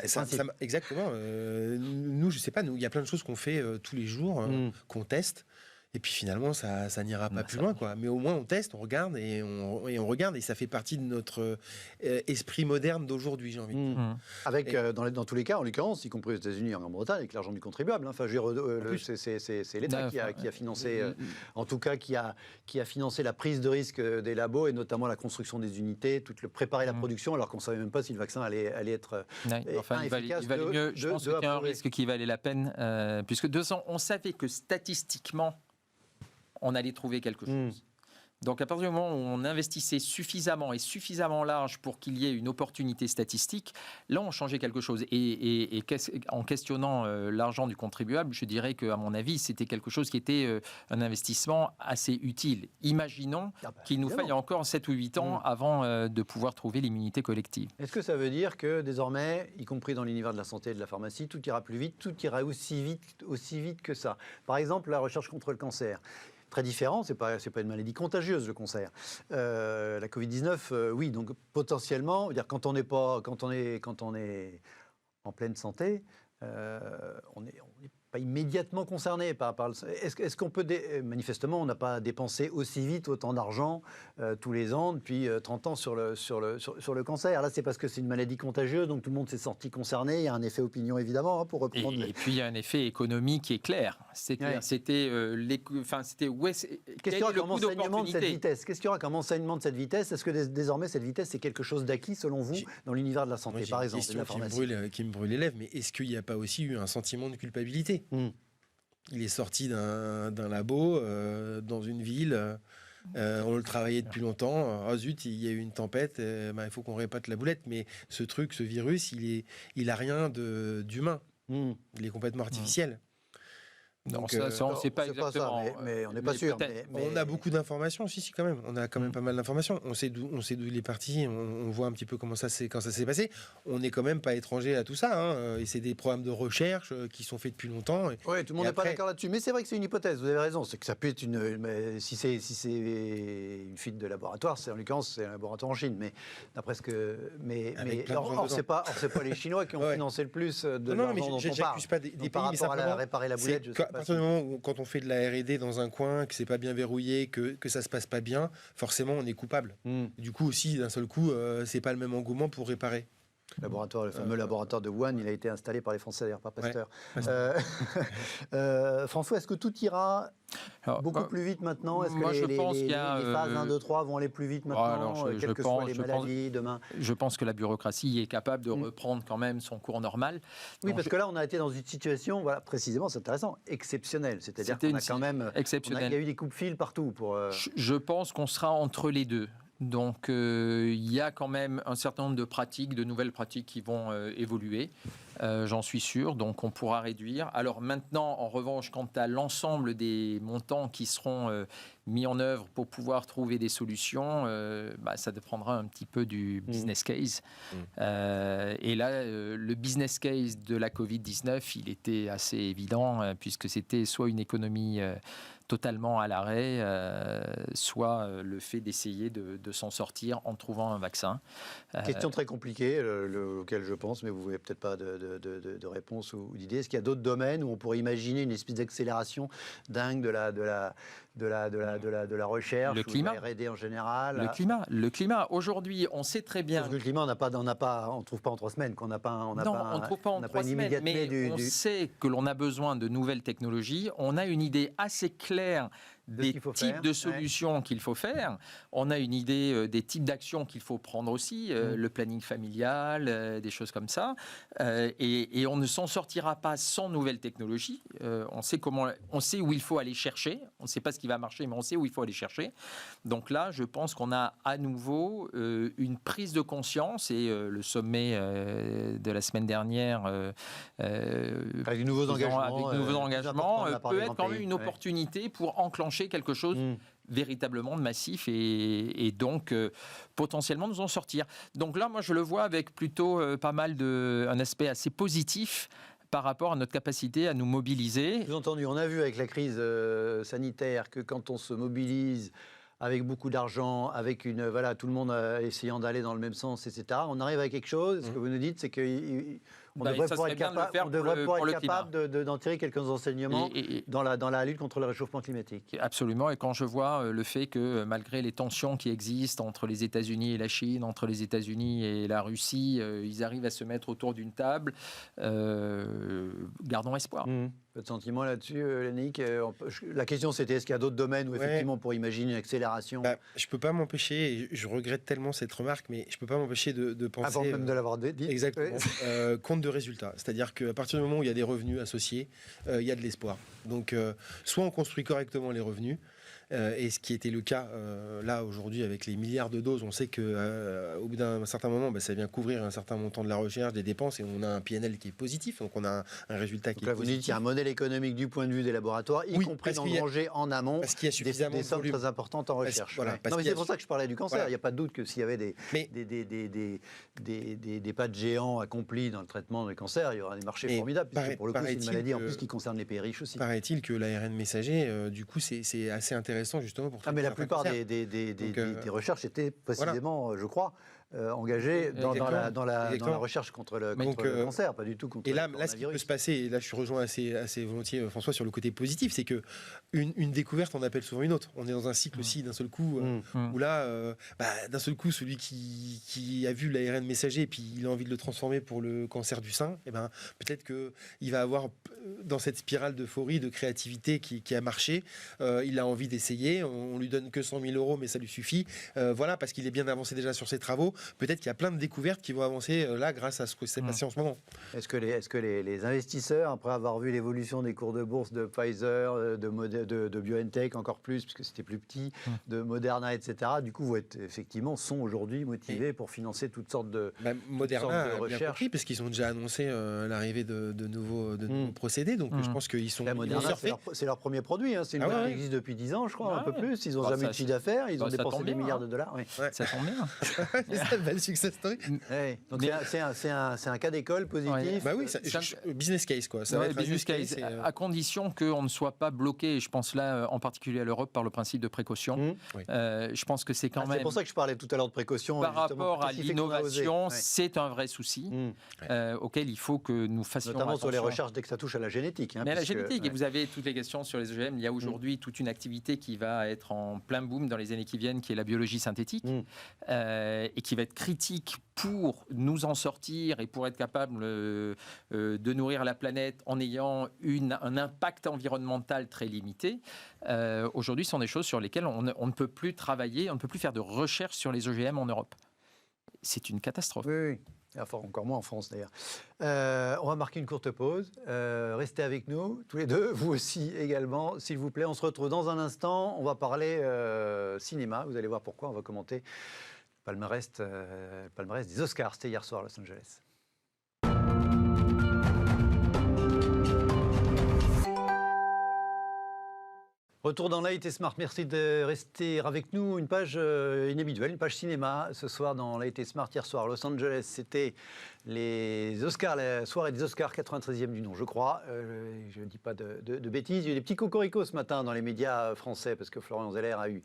Exactement. Nous, je sais pas, il y a plein de choses qu'on fait tous les jours, qu'on teste. Et puis finalement, ça n'ira pas plus loin, quoi. Mais au moins, on teste, on regarde et on regarde, et ça fait partie de notre esprit moderne d'aujourd'hui, j'ai envie de dire. Avec, dans tous les cas, en l'occurrence, y compris aux États-Unis et en Grande-Bretagne, avec l'argent du contribuable. Enfin, je veux dire, c'est l'État qui a financé, en tout cas, qui a financé la prise de risque des labos et notamment la construction des unités, préparer la production, alors qu'on ne savait même pas si le vaccin allait être efficace. Il valait mieux. Je pense que c'était un risque qui valait la peine, puisque on savait que statistiquement, on allait trouver quelque chose. Donc, à partir du moment où on investissait suffisamment et suffisamment large pour qu'il y ait une opportunité statistique, là, on changeait quelque chose. Et en questionnant l'argent du contribuable, je dirais qu'à mon avis, c'était quelque chose qui était un investissement assez utile. Imaginons qu'il nous faille encore 7 ou 8 ans avant de pouvoir trouver l'immunité collective. Est-ce que ça veut dire que désormais, y compris dans l'univers de la santé et de la pharmacie, tout ira plus vite, tout ira aussi vite que ça? Par exemple, la recherche contre le cancer. très différent. C'est pas une maladie contagieuse, le cancer. La Covid-19, oui, donc potentiellement, quand on est en pleine santé, on n'est pas immédiatement concerné par le... Est-ce qu'on peut... Manifestement, on n'a pas dépensé aussi vite autant d'argent tous les ans depuis 30 ans sur le cancer. Là, c'est parce que c'est une maladie contagieuse, donc tout le monde s'est sorti concerné. Il y a un effet opinion, évidemment, hein, pour reprendre... Et puis, il y a un effet économique qui est clair. C'était Qu'est-ce qu'il y aura comme enseignement de cette vitesse? Qu'est-ce qu'il y aura comme enseignement de cette vitesse? Est-ce que désormais, cette vitesse, c'est quelque chose d'acquis, selon vous, dans l'univers de la santé, par exemple, de la pharmacie? Qui me brûle les lèvres, mais est-ce qu'il n'y a pas aussi eu un sentiment de culpabilité? Il est sorti d'un labo dans une ville. On le travaillait depuis longtemps. Ah zut, il y a eu une tempête. Il faut qu'on répète la boulette. Mais ce virus, il a rien d'humain. Il est complètement artificiel. Non, ça, on ne sait pas exactement. Mais on n'est pas sûr. On a beaucoup d'informations, si, quand même. On a quand même pas mal d'informations. On sait d'où il est parti. On voit un petit peu quand ça s'est passé. On n'est quand même pas étranger à tout ça. Hein. Et c'est des programmes de recherche qui sont faits depuis longtemps. Oui, tout le monde n'est pas d'accord là-dessus. Mais c'est vrai que c'est une hypothèse. Vous avez raison. C'est que ça peut être si c'est une fuite de laboratoire, en l'occurrence, c'est un laboratoire en Chine. Mais d'après ce que. Or, c'est pas les Chinois qui ont financé le plus de l'argent dont on parle. Pas des pays, par rapport à réparer la boulette, je sais à partir du moment où, quand on fait de la R&D dans un coin, que c'est pas bien verrouillé, que ça se passe pas bien, forcément on est coupable. Du coup aussi, d'un seul coup, c'est pas le même engouement pour réparer. Le fameux laboratoire de Wuhan, il a été installé par les Français, d'ailleurs, par Pasteur. François, est-ce que tout ira beaucoup plus vite maintenant? Est-ce que les phases 1, 2, 3 vont aller plus vite maintenant, quelles que soient les maladies demain? Je pense que la bureaucratie est capable de reprendre quand même son cours normal. Oui, parce que là, on a été dans une situation, précisément, c'est intéressant, exceptionnelle. C'est-à-dire qu'on a quand même... Il y a eu des coupe-fils partout. Je pense qu'on sera entre les deux. Donc, il y a quand même un certain nombre de nouvelles pratiques qui vont évoluer. J'en suis sûr, donc on pourra réduire. Alors maintenant, en revanche, quant à l'ensemble des montants qui seront mis en œuvre pour pouvoir trouver des solutions, ça dépendra un petit peu du business case. Et là, le business case de la Covid-19, il était assez évident, puisque c'était soit une économie totalement à l'arrêt, soit le fait d'essayer de s'en sortir en trouvant un vaccin. Question très compliquée, auquel je pense, mais vous n'avez peut-être pas de réponse ou d'idée. Est-ce qu'il y a d'autres domaines où on pourrait imaginer une espèce d'accélération dingue de la recherche, le climat, de la R&D en général? Le climat. Aujourd'hui, on sait très bien. Parce que le climat, on ne trouve pas en 3 semaines, on ne trouve pas en 3 semaines, mais on sait que l'on a besoin de nouvelles technologies. On a une idée assez claire des types de solutions qu'il faut faire. On a une idée des types d'actions qu'il faut prendre aussi, le planning familial, des choses comme ça. Et on ne s'en sortira pas sans nouvelles technologies. On sait où il faut aller chercher. On ne sait pas ce qui va marcher, mais on sait où il faut aller chercher. Donc là, je pense qu'on a à nouveau une prise de conscience, et le sommet de la semaine dernière avec de nouveaux engagements peut être quand même une opportunité pour enclencher quelque chose véritablement de massif et donc potentiellement nous en sortir. Donc là, moi, je le vois avec plutôt un aspect assez positif par rapport à notre capacité à nous mobiliser. Vous entendu, on a vu avec la crise sanitaire que quand on se mobilise avec beaucoup d'argent, avec tout le monde essayant d'aller dans le même sens, etc., on arrive à quelque chose. Ce que vous nous dites, c'est que on devrait pouvoir être capable d'en tirer quelques enseignements dans la lutte contre le réchauffement climatique. Absolument, et quand je vois le fait que malgré les tensions qui existent entre les États-Unis et la Chine, entre les États-Unis et la Russie, ils arrivent à se mettre autour d'une table, gardons espoir. Votre sentiment là-dessus, Yannick? La question, c'était est-ce qu'il y a d'autres domaines où effectivement on pourrait imaginer une accélération? Je ne peux pas m'empêcher, et je regrette tellement cette remarque, mais je ne peux pas m'empêcher de penser... Avant même de l'avoir dit. Exactement. Compte de résultats. C'est-à-dire qu'à partir du moment où il y a des revenus associés, il y a de l'espoir. Donc, soit on construit correctement les revenus, et ce qui était le cas là aujourd'hui avec les milliards de doses, on sait qu'au bout d'un certain moment, ça vient couvrir un certain montant de la recherche, des dépenses, et on a un PNL qui est positif, donc on a un résultat qui est positif. Vous dites qu'il y a un modèle économique du point de vue des laboratoires, y compris d'engranger en amont des sommes très importantes en recherche. C'est pour ça que je parlais du cancer. Il n'y a pas de doute que s'il y avait des pas de géants accomplis dans le traitement du cancer, il y aura des marchés formidables, puisque pour le coup, c'est une maladie en plus qui concerne les pays riches aussi. Paraît-il que l'ARN messager, du coup, c'est assez intéressant justement pour mais la certains plupart cancers. des recherches étaient précisément, je crois, engagées dans la recherche contre le cancer, pas du tout contre et le là, coronavirus. ce qui peut se passer, et là je suis rejoint assez volontiers François sur le côté positif, c'est que une découverte en appelle souvent une autre. On est dans un cycle aussi d'un seul coup où là, d'un seul coup, celui qui a vu l'ARN messager et puis il a envie de le transformer pour le cancer du sein, et peut-être qu'il va avoir dans cette spirale d'euphorie, de créativité qui a marché, il a envie d'essayer. On lui donne que 100 000 euros, mais ça lui suffit. Voilà, parce qu'il est bien avancé déjà sur ses travaux. Peut-être qu'il y a plein de découvertes qui vont avancer là grâce à ce qui s'est passé en ce moment. Est-ce que les investisseurs, après avoir vu l'évolution des cours de bourse de Pfizer, de BioNTech encore plus, puisque c'était plus petit, de Moderna, etc., du coup, sont aujourd'hui motivés pour financer toutes sortes de Moderna recherches. Bien compris, parce qu'ils ont déjà annoncé l'arrivée de nouveaux procédés. Donc je pense qu'ils sont Moderna, c'est leur premier produit. C'est une boîte qui existe depuis 10 ans, je crois, un peu plus. Ils n'ont jamais eu de chiffre d'affaires. Ils ont dépensé des milliards de dollars. Oui. Ça tombe bien. C'est une belle success story. Donc c'est un cas d'école positif. Business case, quoi. Ça va être business case, à condition qu'on ne soit pas bloqué, je pense là en particulier à l'Europe, par le principe de précaution. Je pense que c'est quand même... C'est pour ça que je parlais tout à l'heure de précaution. Par rapport à l'innovation, c'est un vrai souci auquel il faut que nous fassions notamment attention. sur les recherches dès que ça touche à la génétique. Mais la génétique, et vous avez toutes les questions sur les OGM. Il y a aujourd'hui toute une activité qui va être en plein boom dans les années qui viennent, qui est la biologie synthétique, et qui va être critique pour nous en sortir et pour être capable de nourrir la planète en ayant un impact environnemental très limité. Aujourd'hui, ce sont des choses sur lesquelles on ne peut plus travailler, on ne peut plus faire de recherche sur les OGM en Europe. C'est une catastrophe. Oui. Encore moins en France d'ailleurs. On va marquer une courte pause. Restez avec nous, tous les deux, vous aussi également, s'il vous plaît. On se retrouve dans un instant. On va parler cinéma. Vous allez voir pourquoi. On va commenter le palmarès des Oscars. C'était hier soir à Los Angeles. Retour dans Light et Smart, merci de rester avec nous. Une page inhabituelle, une page cinéma ce soir dans Light et Smart. Hier soir, Los Angeles, c'était les Oscars, la soirée des Oscars, 93e du nom, je crois. Je ne dis pas de bêtises. Il y a eu des petits cocoricots ce matin dans les médias français parce que Florian Zeller a eu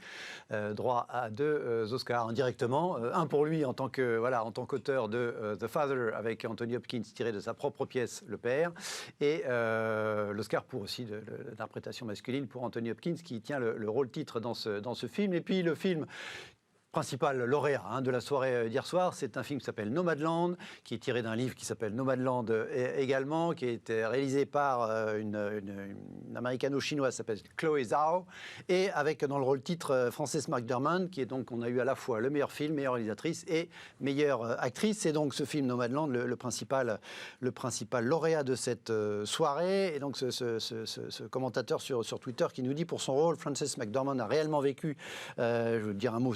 droit à 2 Oscars indirectement. Un pour lui en tant qu'auteur de The Father avec Anthony Hopkins tiré de sa propre pièce, Le Père. Et l'Oscar pour aussi l'interprétation masculine pour Anthony Hopkins qui tient le rôle titre dans ce film. Et puis le film principal lauréat de la soirée d'hier soir, c'est un film qui s'appelle Nomadland, qui est tiré d'un livre qui s'appelle Nomadland également, qui a été réalisé par une américano-chinoise qui s'appelle Chloé Zhao, et avec dans le rôle titre Frances McDormand, qui est donc, on a eu à la fois le meilleur film, meilleure réalisatrice et meilleure actrice. C'est donc ce film Nomadland le principal lauréat de cette soirée. Et donc ce commentateur sur Twitter qui nous dit pour son rôle, Frances McDormand a réellement vécu, je veux dire un mot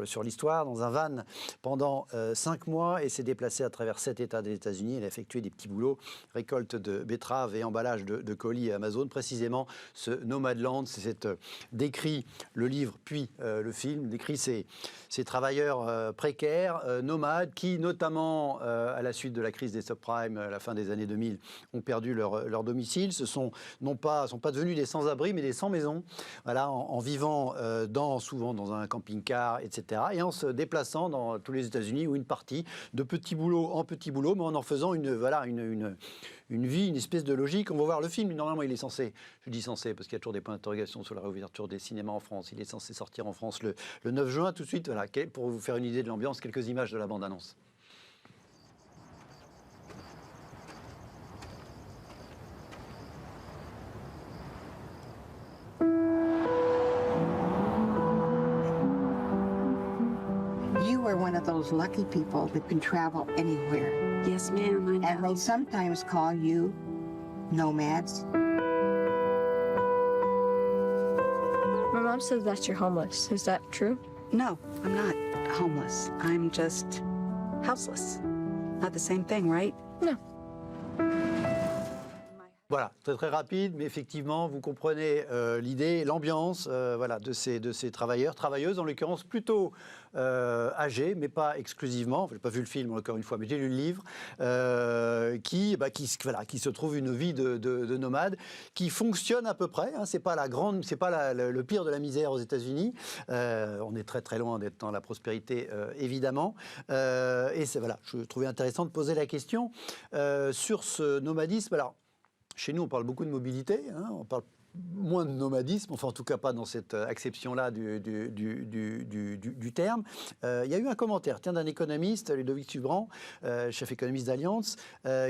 sur l'histoire, dans un van pendant 5 mois et s'est déplacée à travers 7 États des États-Unis. Elle a effectué des petits boulots, récolte de betteraves et emballage de colis Amazon. Précisément, ce Nomadland, c'est décrit le livre puis le film, décrit ces travailleurs précaires, nomades, qui notamment à la suite de la crise des subprimes à la fin des années 2000 ont perdu leur domicile. Ce sont pas devenus des sans-abri, mais des sans-maison, voilà, en vivant souvent dans un camping-car, etc. Et en se déplaçant dans tous les États-Unis ou une partie de petit boulot en petit boulot, mais en faisant une vie, une espèce de logique. On va voir le film. Normalement, il est censé, je dis censé parce qu'il y a toujours des points d'interrogation sur la réouverture des cinémas en France. Il est censé sortir en France le 9 juin. Tout de suite, voilà, pour vous faire une idée de l'ambiance, quelques images de la bande-annonce. You are one of those lucky people that can travel anywhere. Yes, ma'am, I know. And they sometimes call you nomads. My mom says that you're homeless. Is that true? No, I'm not homeless. I'm just houseless. Not the same thing, right? No. Voilà, très très rapide, mais effectivement, vous comprenez l'idée, l'ambiance de ces travailleurs, travailleuses, en l'occurrence plutôt âgés, mais pas exclusivement. Je n'ai pas vu le film encore une fois, mais j'ai lu le livre, qui se trouvent une vie de nomade, qui fonctionne à peu près. Hein, c'est pas le pire de la misère aux États-Unis. On est très très loin d'être dans la prospérité, évidemment. Je trouvais intéressant de poser la question sur ce nomadisme. Alors, chez nous, on parle beaucoup de mobilité, hein, on parle moins de nomadisme, enfin en tout cas pas dans cette acception-là du terme. Il y a eu un commentaire d'un économiste, Ludovic Subran, chef économiste d'Allianz,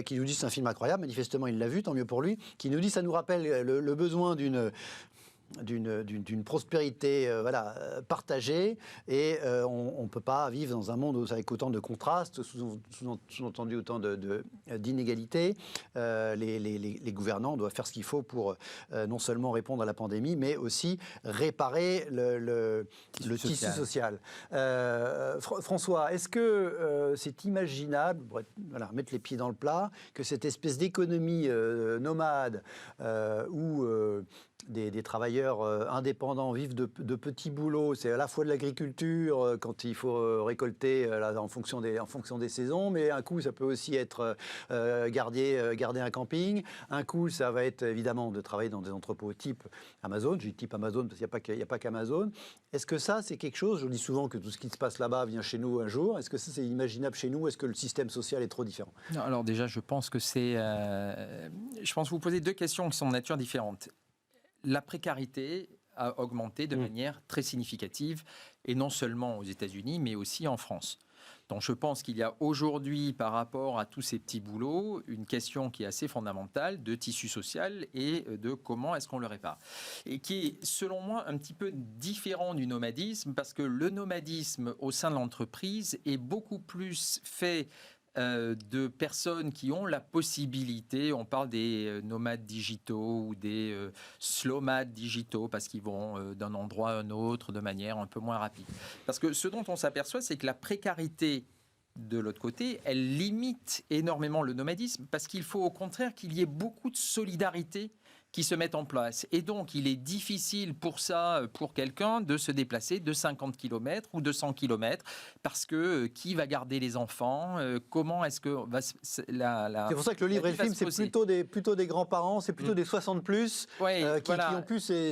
qui nous dit c'est un film incroyable, manifestement il l'a vu, tant mieux pour lui, qui nous dit ça nous rappelle le besoin d'une prospérité partagée, et on ne peut pas vivre dans un monde avec autant de contrastes, sous-entendu autant d'inégalités. Les gouvernants doivent faire ce qu'il faut pour non seulement répondre à la pandémie, mais aussi réparer le tissu social. François, est-ce que c'est imaginable, mettre les pieds dans le plat, que cette espèce d'économie nomade où des travailleurs indépendants vivent de petits boulots, c'est à la fois de l'agriculture quand il faut récolter en fonction des saisons, mais un coup ça peut aussi être garder un camping, un coup ça va être évidemment de travailler dans des entrepôts type Amazon, je dis type Amazon parce qu'il n'y a pas qu'Amazon. Est-ce que ça c'est quelque chose, je dis souvent que tout ce qui se passe là-bas vient chez nous un jour, est-ce que ça c'est imaginable chez nous, est-ce que le système social est trop différent? Non, alors déjà je pense que je pense que vous posez deux questions qui sont de nature différente. La précarité a augmenté de manière très significative, et non seulement aux États-Unis, mais aussi en France. Donc je pense qu'il y a aujourd'hui, par rapport à tous ces petits boulots, une question qui est assez fondamentale de tissu social et de comment est-ce qu'on le répare. Et qui est, selon moi, un petit peu différent du nomadisme, parce que le nomadisme au sein de l'entreprise est beaucoup plus fait de personnes qui ont la possibilité, on parle des nomades digitaux ou des slowmades digitaux, parce qu'ils vont d'un endroit à un autre de manière un peu moins rapide. Parce que ce dont on s'aperçoit, c'est que la précarité de l'autre côté, elle limite énormément le nomadisme, parce qu'il faut au contraire qu'il y ait beaucoup de solidarité qui se mettent en place. Et donc, il est difficile pour quelqu'un, de se déplacer de 50 km ou de 100 km, parce que qui va garder les enfants? Comment est-ce que... C'est pour ça que le livre et le film, c'est plutôt des grands-parents, c'est plutôt des 60+, qui ont plus ces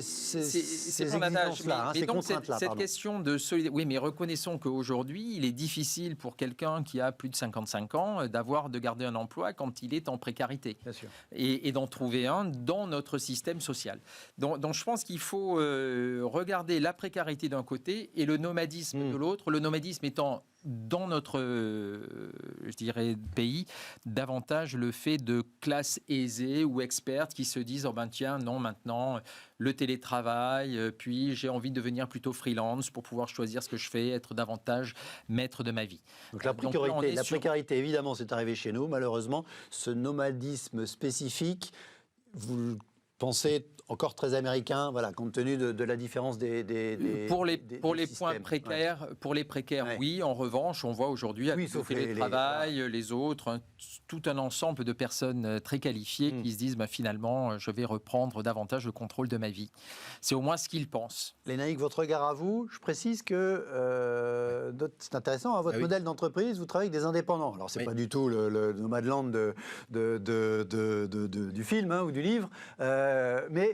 exigences-là, ces contraintes-là. Cette question de solidarité... Oui, mais reconnaissons qu'aujourd'hui, il est difficile pour quelqu'un qui a plus de 55 ans de garder un emploi quand il est en précarité. Bien sûr. Et d'en trouver un dans notre système social. Donc je pense qu'il faut regarder la précarité d'un côté et le nomadisme de l'autre. Le nomadisme étant dans notre, pays, davantage le fait de classes aisées ou expertes qui se disent maintenant le télétravail, puis j'ai envie de devenir plutôt freelance pour pouvoir choisir ce que je fais, être davantage maître de ma vie. Donc la précarité, évidemment, c'est arrivé chez nous, malheureusement. Ce nomadisme spécifique, vous le pensez encore très américain, compte tenu de la différence pour les points précaires, pour les précaires, oui. En revanche, on voit aujourd'hui avec le télétravail, les autres, tout un ensemble de personnes très qualifiées qui se disent finalement, je vais reprendre davantage le contrôle de ma vie. C'est au moins ce qu'ils pensent. Lénaïque, votre regard à vous, je précise que c'est intéressant, votre modèle d'entreprise, vous travaillez avec des indépendants. Alors c'est pas du tout le Nomadland du film ou du livre, mais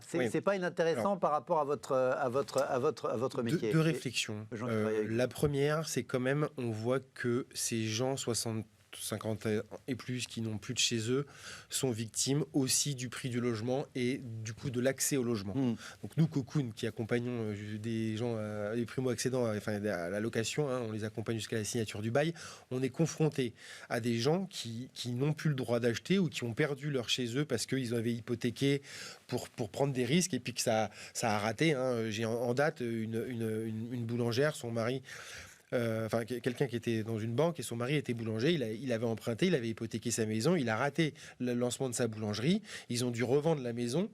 c'est pas inintéressant par rapport à votre métier. Deux réflexions. La première, c'est quand même, on voit que ces gens 50 et plus qui n'ont plus de chez eux sont victimes aussi du prix du logement et du coup de l'accès au logement. Donc nous, Cocoon, qui accompagnons des gens, les primo-accédants à la location, on les accompagne jusqu'à la signature du bail, on est confronté à des gens qui n'ont plus le droit d'acheter ou qui ont perdu leur chez eux parce qu'ils avaient hypothéqué pour prendre des risques et puis que ça a raté. J'ai en date une boulangère, son mari... quelqu'un qui était dans une banque et son mari était boulanger, il avait emprunté, il avait hypothéqué sa maison, il a raté le lancement de sa boulangerie, ils ont dû revendre la maison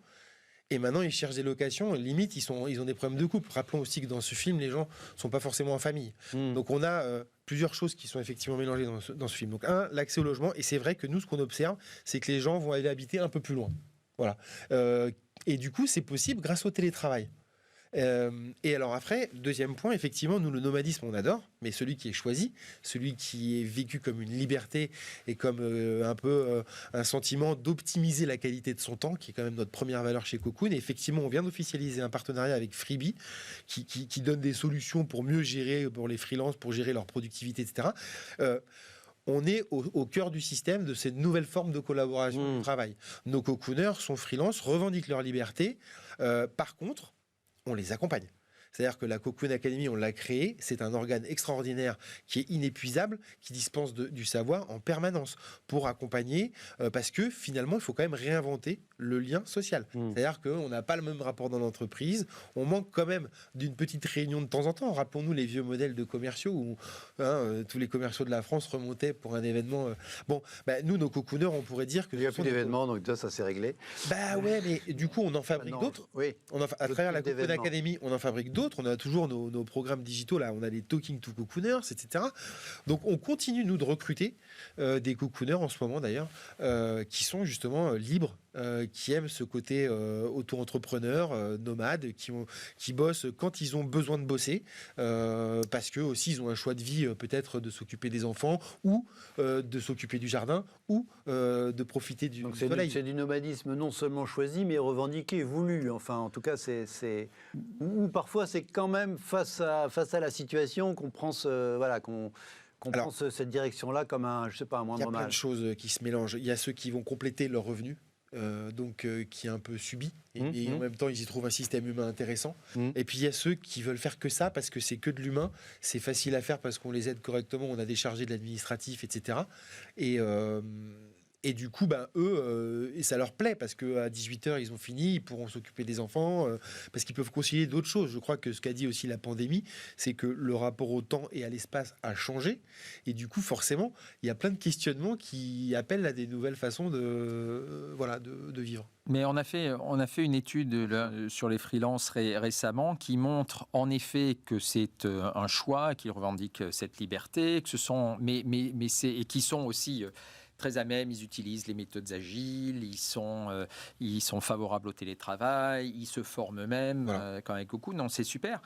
Et maintenant, ils cherchent des locations. Limite, ils ont des problèmes de couple. Rappelons aussi que dans ce film, les gens ne sont pas forcément en famille. Donc, on a plusieurs choses qui sont effectivement mélangées dans ce film. Donc, l'accès au logement. Et c'est vrai que nous, ce qu'on observe, c'est que les gens vont aller habiter un peu plus loin. Voilà. Et du coup, c'est possible grâce au télétravail. Et alors après, deuxième point, effectivement, nous, le nomadisme, on adore, mais celui qui est choisi, celui qui est vécu comme une liberté et comme un peu un sentiment d'optimiser la qualité de son temps, qui est quand même notre première valeur chez Cocoon. Et effectivement, on vient d'officialiser un partenariat avec Freebie, qui donne des solutions pour mieux gérer, pour les freelances, pour gérer leur productivité, etc. On est au cœur du système de cette nouvelle forme de collaboration de travail. Nos cocooners sont freelance, revendiquent leur liberté. Par contre, on les accompagne. C'est-à-dire que la Cocoon Academy, on l'a créée, c'est un organe extraordinaire qui est inépuisable, qui dispense du savoir en permanence pour accompagner, parce que finalement, il faut quand même réinventer le lien social. C'est-à-dire qu'on n'a pas le même rapport dans l'entreprise, on manque quand même d'une petite réunion de temps en temps. Rappelons-nous les vieux modèles de commerciaux où tous les commerciaux de la France remontaient pour un événement. Nous, nos cocooners, on pourrait dire que... Il n'y a plus d'événements, donc ça s'est réglé. Bah ouais, mais du coup, on en fabrique d'autres. Oui. À travers la Cocoon Academy, on en fabrique d'autres. On a toujours nos programmes digitaux, là, on a les Talking to Cocooners, etc. Donc, on continue, nous, de recruter des cocooners en ce moment, d'ailleurs, qui sont justement libres, qui aiment ce côté auto-entrepreneur, nomade, qui bossent quand ils ont besoin de bosser, parce que aussi ils ont un choix de vie, peut-être de s'occuper des enfants, ou de s'occuper du jardin, ou de profiter du soleil. C'est du nomadisme non seulement choisi, mais revendiqué, voulu. Enfin, en tout cas, ou parfois c'est quand même face à la situation qu'on prend cette direction-là comme un moindre mal. Il y a plein de choses qui se mélangent. Il y a ceux qui vont compléter leurs revenus. Qui est un peu subi et en même temps ils y trouvent un système humain intéressant et puis il y a ceux qui veulent faire que ça parce que c'est que de l'humain, c'est facile à faire parce qu'on les aide correctement, on a déchargé de l'administratif, etc. Et du coup, eux, et ça leur plaît parce qu'à 18h, ils ont fini, ils pourront s'occuper des enfants, parce qu'ils peuvent concilier d'autres choses. Je crois que ce qu'a dit aussi la pandémie, c'est que le rapport au temps et à l'espace a changé. Et du coup, forcément, il y a plein de questionnements qui appellent à des nouvelles façons de vivre. Mais on a fait une étude sur les freelances récemment qui montre en effet que c'est un choix, qu'ils revendiquent cette liberté, que ce sont, et qui sont aussi très à même, ils utilisent les méthodes agiles, ils sont favorables au télétravail, ils se forment eux-mêmes quand avec Cocoon. Non, c'est super.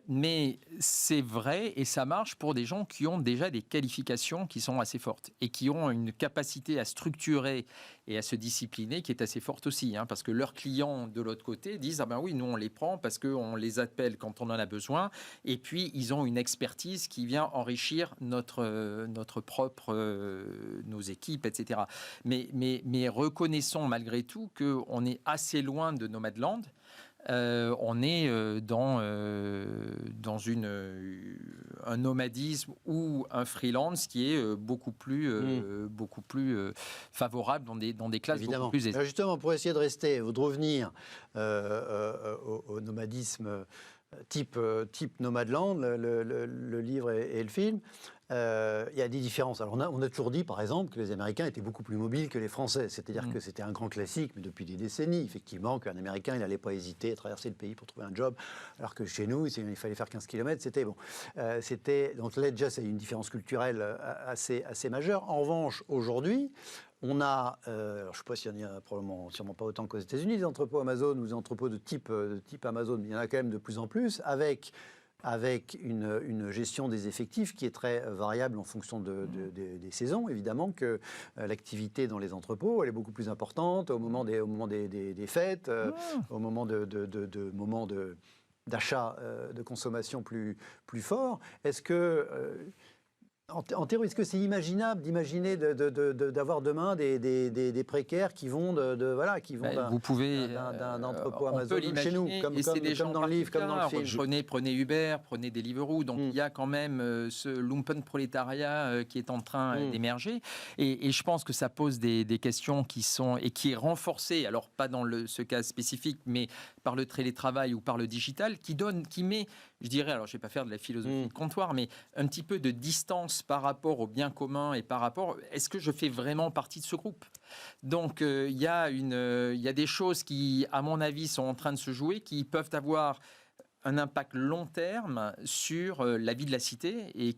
Mais c'est vrai et ça marche pour des gens qui ont déjà des qualifications qui sont assez fortes et qui ont une capacité à structurer et à se discipliner qui est assez forte aussi. Parce que leurs clients de l'autre côté disent « Ah ben oui, nous on les prend parce qu'on les appelle quand on en a besoin. » Et puis, ils ont une expertise qui vient enrichir notre propre... nos équipes, etc. Mais reconnaissons malgré tout qu'on est assez loin de Nomadland. On est dans un nomadisme ou un freelance qui est beaucoup plus favorable dans des classes Évidemment. Beaucoup plus aisées. Justement, pour essayer de revenir au nomadisme type Nomadland, le livre et le film, il y a des différences. Alors on a toujours dit, par exemple, que les Américains étaient beaucoup plus mobiles que les Français. C'est-à-dire que c'était un grand classique, mais depuis des décennies, effectivement, qu'un Américain, il n'allait pas hésiter à traverser le pays pour trouver un job, alors que chez nous, il fallait faire 15 km, c'était bon. Donc là, déjà, c'est une différence culturelle assez majeure. En revanche, aujourd'hui, on a, alors je ne sais pas s'il y en a sûrement pas autant qu'aux États-Unis, des entrepôts Amazon ou des entrepôts de type Amazon, mais il y en a quand même de plus en plus, avec une gestion des effectifs qui est très variable en fonction des saisons. Évidemment que l'activité dans les entrepôts, elle est beaucoup plus importante au moment des fêtes, au moment d'achat, de consommation plus fort. Est-ce que... En théorie, est-ce que c'est imaginable d'imaginer d'avoir demain des précaires qui vont d'un entrepôt Amazon chez nous, comme dans le livre, comme dans le film. Prenez Uber, prenez Deliveroo. Donc il y a quand même ce lumpenprolétariat qui est en train d'émerger. Et je pense que ça pose des questions qui est renforcée, alors pas dans ce cas spécifique, mais par le télétravail ou par le digital, qui met, je dirais, alors je ne vais pas faire de la philosophie de comptoir, mais un petit peu de distance par rapport au bien commun et par rapport, est-ce que je fais vraiment partie de ce groupe ? Donc il y a des choses qui, à mon avis, sont en train de se jouer, qui peuvent avoir un impact long terme sur la vie de la cité et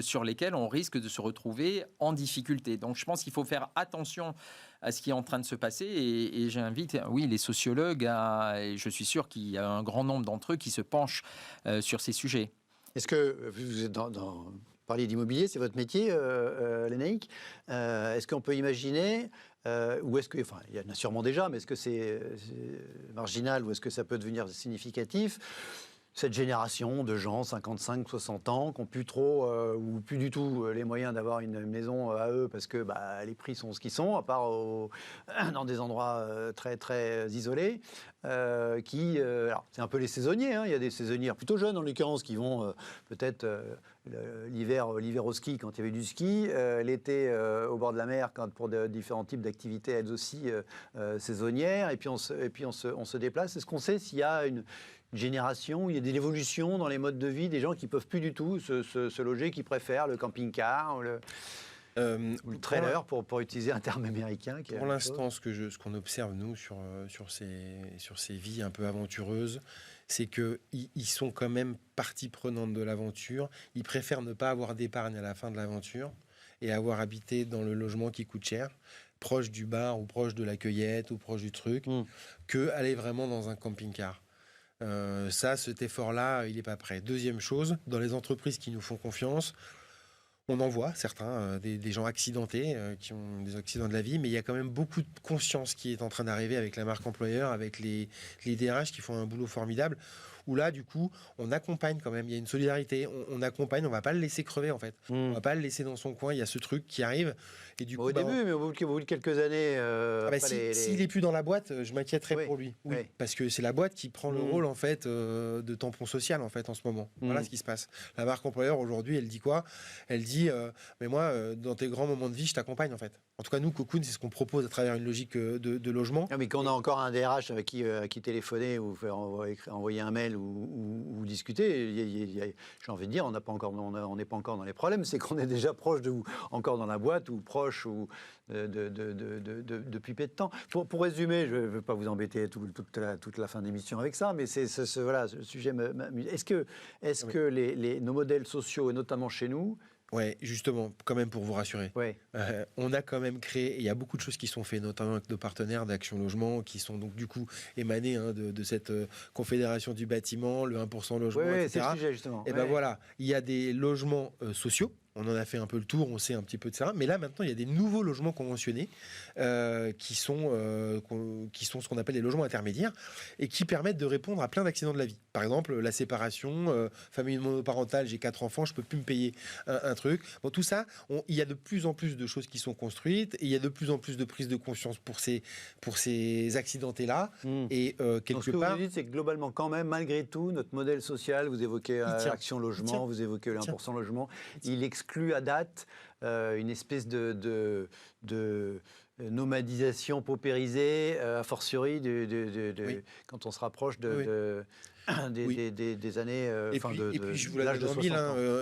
sur lesquels on risque de se retrouver en difficulté. Donc je pense qu'il faut faire attention à ce qui est en train de se passer et j'invite, oui, les sociologues, et je suis sûr qu'il y a un grand nombre d'entre eux qui se penchent sur ces sujets. Est-ce que vous êtes vous parliez d'immobilier, c'est votre métier, Lénaïque. Est-ce qu'on peut imaginer, ou est-ce que, enfin, il y en a sûrement déjà, mais est-ce que c'est marginal ou est-ce que ça peut devenir significatif ? Cette génération de gens, 55, 60 ans, qui n'ont plus trop ou plus du tout les moyens d'avoir une maison à eux parce que les prix sont ce qu'ils sont, à part dans des endroits très, très isolés, alors, c'est un peu les saisonniers, hein, il y a des saisonniers plutôt jeunes en l'occurrence qui vont peut-être l'hiver au ski quand il y avait du ski, l'été au bord de la mer pour différents types d'activités elles aussi saisonnières, et puis on se déplace. Est-ce qu'on sait s'il y a une génération, il y a de l'évolution dans les modes de vie des gens qui ne peuvent plus du tout se loger, qui préfèrent le camping-car ou le trailer, pour utiliser un terme américain. Pour l'instant, ce qu'on observe, nous, sur ces vies un peu aventureuses, c'est qu'ils sont quand même partie prenante de l'aventure. Ils préfèrent ne pas avoir d'épargne à la fin de l'aventure et avoir habité dans le logement qui coûte cher, proche du bar ou proche de la cueillette ou proche du truc, que aller vraiment dans un camping-car. Cet effort-là, il n'est pas prêt. Deuxième chose, dans les entreprises qui nous font confiance, on en voit certains, des gens accidentés, qui ont des accidents de la vie, mais il y a quand même beaucoup de conscience qui est en train d'arriver avec la marque employeur, avec les DRH qui font un boulot formidable, où là, du coup, on accompagne quand même, il y a une solidarité, on accompagne, on ne va pas le laisser crever en fait, on ne va pas le laisser dans son coin, il y a ce truc qui arrive. Et du coup, au début, mais au bout de quelques années... s'il n'est plus dans la boîte, je m'inquiéterais pour lui. Oui, oui. parce que c'est la boîte qui prend le rôle en fait, de tampon social en fait, en ce moment. Voilà ce qui se passe. La marque employeur, aujourd'hui, elle dit quoi ? Elle dit, mais moi, dans tes grands moments de vie, je t'accompagne en fait. En tout cas, nous, Cocoon, c'est ce qu'on propose à travers une logique de logement. Non, mais quand on a encore un DRH avec qui téléphoner ou faire envoyer un mail ou discuter, j'ai envie de dire, on n'est pas encore dans les problèmes, c'est qu'on est déjà proche encore dans la boîte ou proche depuis peu de temps. Pour résumer, je ne veux pas vous embêter toute la fin d'émission avec ça, mais voilà, ce sujet m'amuse. Est-ce que nos modèles sociaux, et notamment chez nous, Ouais, justement, quand même pour vous rassurer. Ouais. On a quand même créé, il y a beaucoup de choses qui sont faites, notamment avec nos partenaires d'Action Logement, qui sont donc du coup émanés de cette confédération du bâtiment, le 1% logement, etc. C'est le sujet justement. Et ben voilà, il y a des logements sociaux. On en a fait un peu le tour, on sait un petit peu de ça. Mais là, maintenant, il y a des nouveaux logements conventionnés qui sont ce qu'on appelle les logements intermédiaires et qui permettent de répondre à plein d'accidents de la vie. Par exemple, la séparation, famille monoparentale, j'ai 4 enfants, je ne peux plus me payer un truc. Bon, tout ça, il y a de plus en plus de choses qui sont construites et il y a de plus en plus de prise de conscience pour ces accidentés-là. Et quelque donc, ce que vous dites, c'est que globalement, quand même, malgré tout, notre modèle social, vous évoquez Action Logement, vous évoquez le 1% logement, il exclut à date une espèce de nomadisation paupérisée, a fortiori quand on se rapproche des années... et puis, je vous l'ai dit en mille,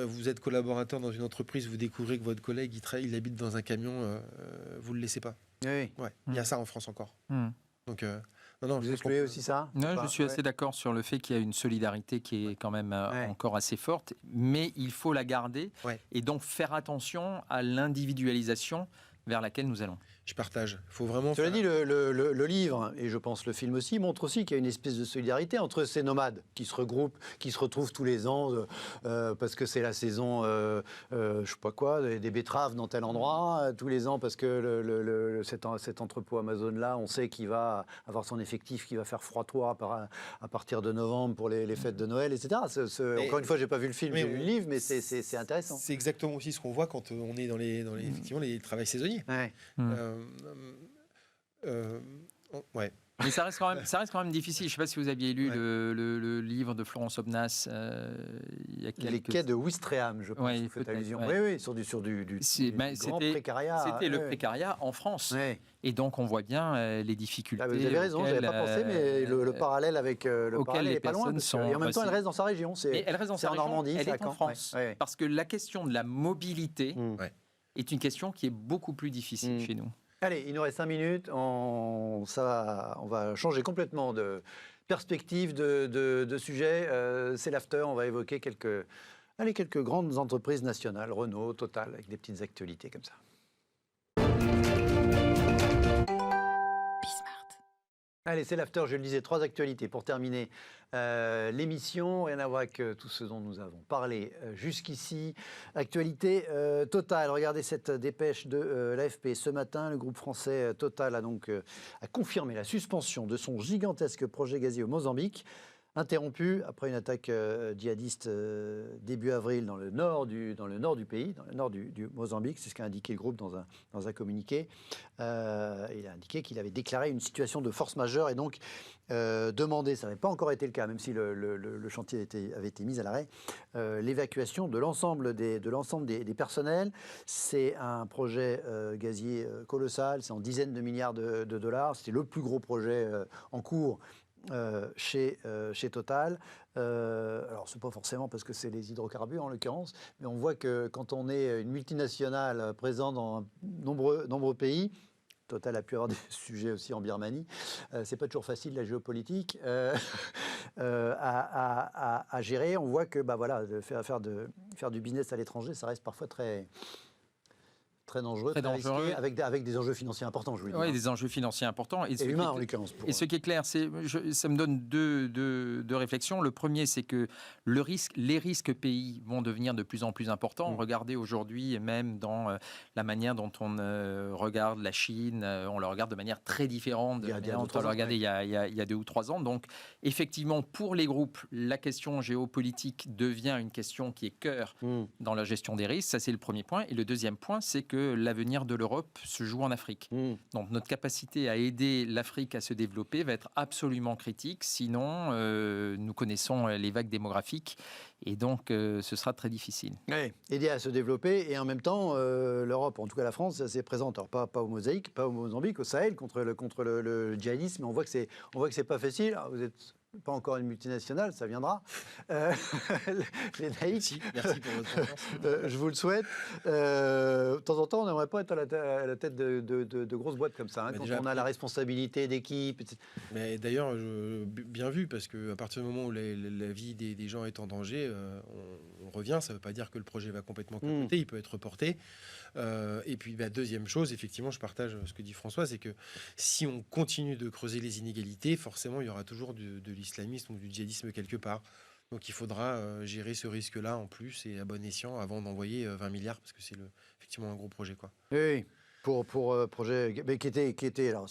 vous êtes collaborateur dans une entreprise, vous découvrez que votre collègue, il habite dans un camion, vous ne le laissez pas. Oui. Ouais. Il y a ça en France encore. Donc... vous excluez aussi ça ? Non, je suis assez d'accord sur le fait qu'il y a une solidarité qui est quand même encore assez forte, mais il faut la garder et donc faire attention à l'individualisation vers laquelle nous allons. Je partage. Il faut vraiment. Cela dit, le livre, et je pense le film aussi, montre aussi qu'il y a une espèce de solidarité entre ces nomades qui se regroupent, qui se retrouvent tous les ans parce que c'est la saison, je sais pas quoi, des betteraves dans tel endroit, tous les ans parce que cet entrepôt Amazon-là, on sait qu'il va avoir son effectif, qui va faire froid-toit à partir de novembre pour les fêtes de Noël, etc. Encore une fois, j'ai pas vu le film, j'ai lu le livre, mais c'est intéressant. C'est exactement aussi ce qu'on voit quand on est dans effectivement les travails saisonniers. Ouais. Mais ça reste quand même difficile. Je ne sais pas si vous aviez lu le livre de Florence Aubenas il y a quelques... Les quais de Ouistreham, je pense, vous faites allusion. Oui, sur du grand précariat. C'était le précariat en France. Oui. Et donc, on voit bien les difficultés. Vous avez raison, je n'avais pas pensé, mais le parallèle avec le parallèle n'est pas loin. Et en même temps, elle reste dans sa région. Elle reste dans sa région, en Normandie, elle est en France. Ouais. Parce que la question de la mobilité est une question qui est beaucoup plus difficile chez nous. Allez, il nous reste 5 minutes. On va changer complètement de perspective, de sujet. C'est l'after. On va évoquer quelques grandes entreprises nationales, Renault, Total, avec des petites actualités comme ça. Allez, c'est l'after, je le disais, 3 actualités pour terminer l'émission. Rien à voir avec tout ce dont nous avons parlé jusqu'ici. Actualité Total, regardez cette dépêche de l'AFP. Ce matin, le groupe français Total a confirmé la suspension de son gigantesque projet gazier au Mozambique, interrompu après une attaque djihadiste début avril dans le nord du pays, dans le nord du Mozambique. C'est ce qu'a indiqué le groupe dans un communiqué. Il a indiqué qu'il avait déclaré une situation de force majeure et donc demandé, ça n'avait pas encore été le cas, même si le chantier avait été mis à l'arrêt, l'évacuation de l'ensemble des personnels. C'est un projet gazier colossal, c'est en dizaines de milliards de dollars. C'était le plus gros projet en cours chez Total. Alors, ce n'est pas forcément parce que c'est les hydrocarbures en l'occurrence, mais on voit que quand on est une multinationale présente dans nombreux pays, Total a pu avoir des sujets aussi en Birmanie, c'est pas toujours facile la géopolitique à gérer. On voit que faire du business à l'étranger, ça reste parfois très dangereux, très risqué, avec des enjeux financiers importants, je vous le dis. Oui, des enjeux financiers importants. Et humains, en l'occurrence. Et ce qui est clair, ça me donne deux réflexions. Le premier, c'est que les risques pays vont devenir de plus en plus importants. Regardez aujourd'hui, même dans la manière dont on regarde la Chine, on le regarde de manière très différente de la manière dont on le regardait il y a 2 ou 3 ans. Donc, effectivement, pour les groupes, la question géopolitique devient une question qui est cœur dans la gestion des risques. Ça, c'est le premier point. Et le deuxième point, c'est que l'avenir de l'Europe se joue en Afrique. Donc notre capacité à aider l'Afrique à se développer va être absolument critique. Sinon, nous connaissons les vagues démographiques et donc ce sera très difficile. Oui, aider à se développer et en même temps, l'Europe, en tout cas la France, c'est assez présente. Alors pas au Mozambique, au Sahel, contre le djihadisme. On voit que c'est pas facile. Alors, vous êtes pas encore une multinationale, ça viendra. Les naïcs. Merci pour votre confiance. Je vous le souhaite. De temps en temps, on n'aimerait pas être à la tête de grosses boîtes comme ça, quand on a la responsabilité d'équipe. Etc. Mais d'ailleurs, bien vu, parce qu'à partir du moment où la vie des gens est en danger, on revient. Ça ne veut pas dire que le projet va complètement capoter, il peut être reporté. Et puis, deuxième chose, effectivement, je partage ce que dit François, c'est que si on continue de creuser les inégalités, forcément, il y aura toujours de l'islamisme ou du djihadisme quelque part. Donc, il faudra gérer ce risque-là en plus et à bon escient avant d'envoyer 20 milliards, parce que c'est effectivement un gros projet, quoi. Oui, pour projet qui était alors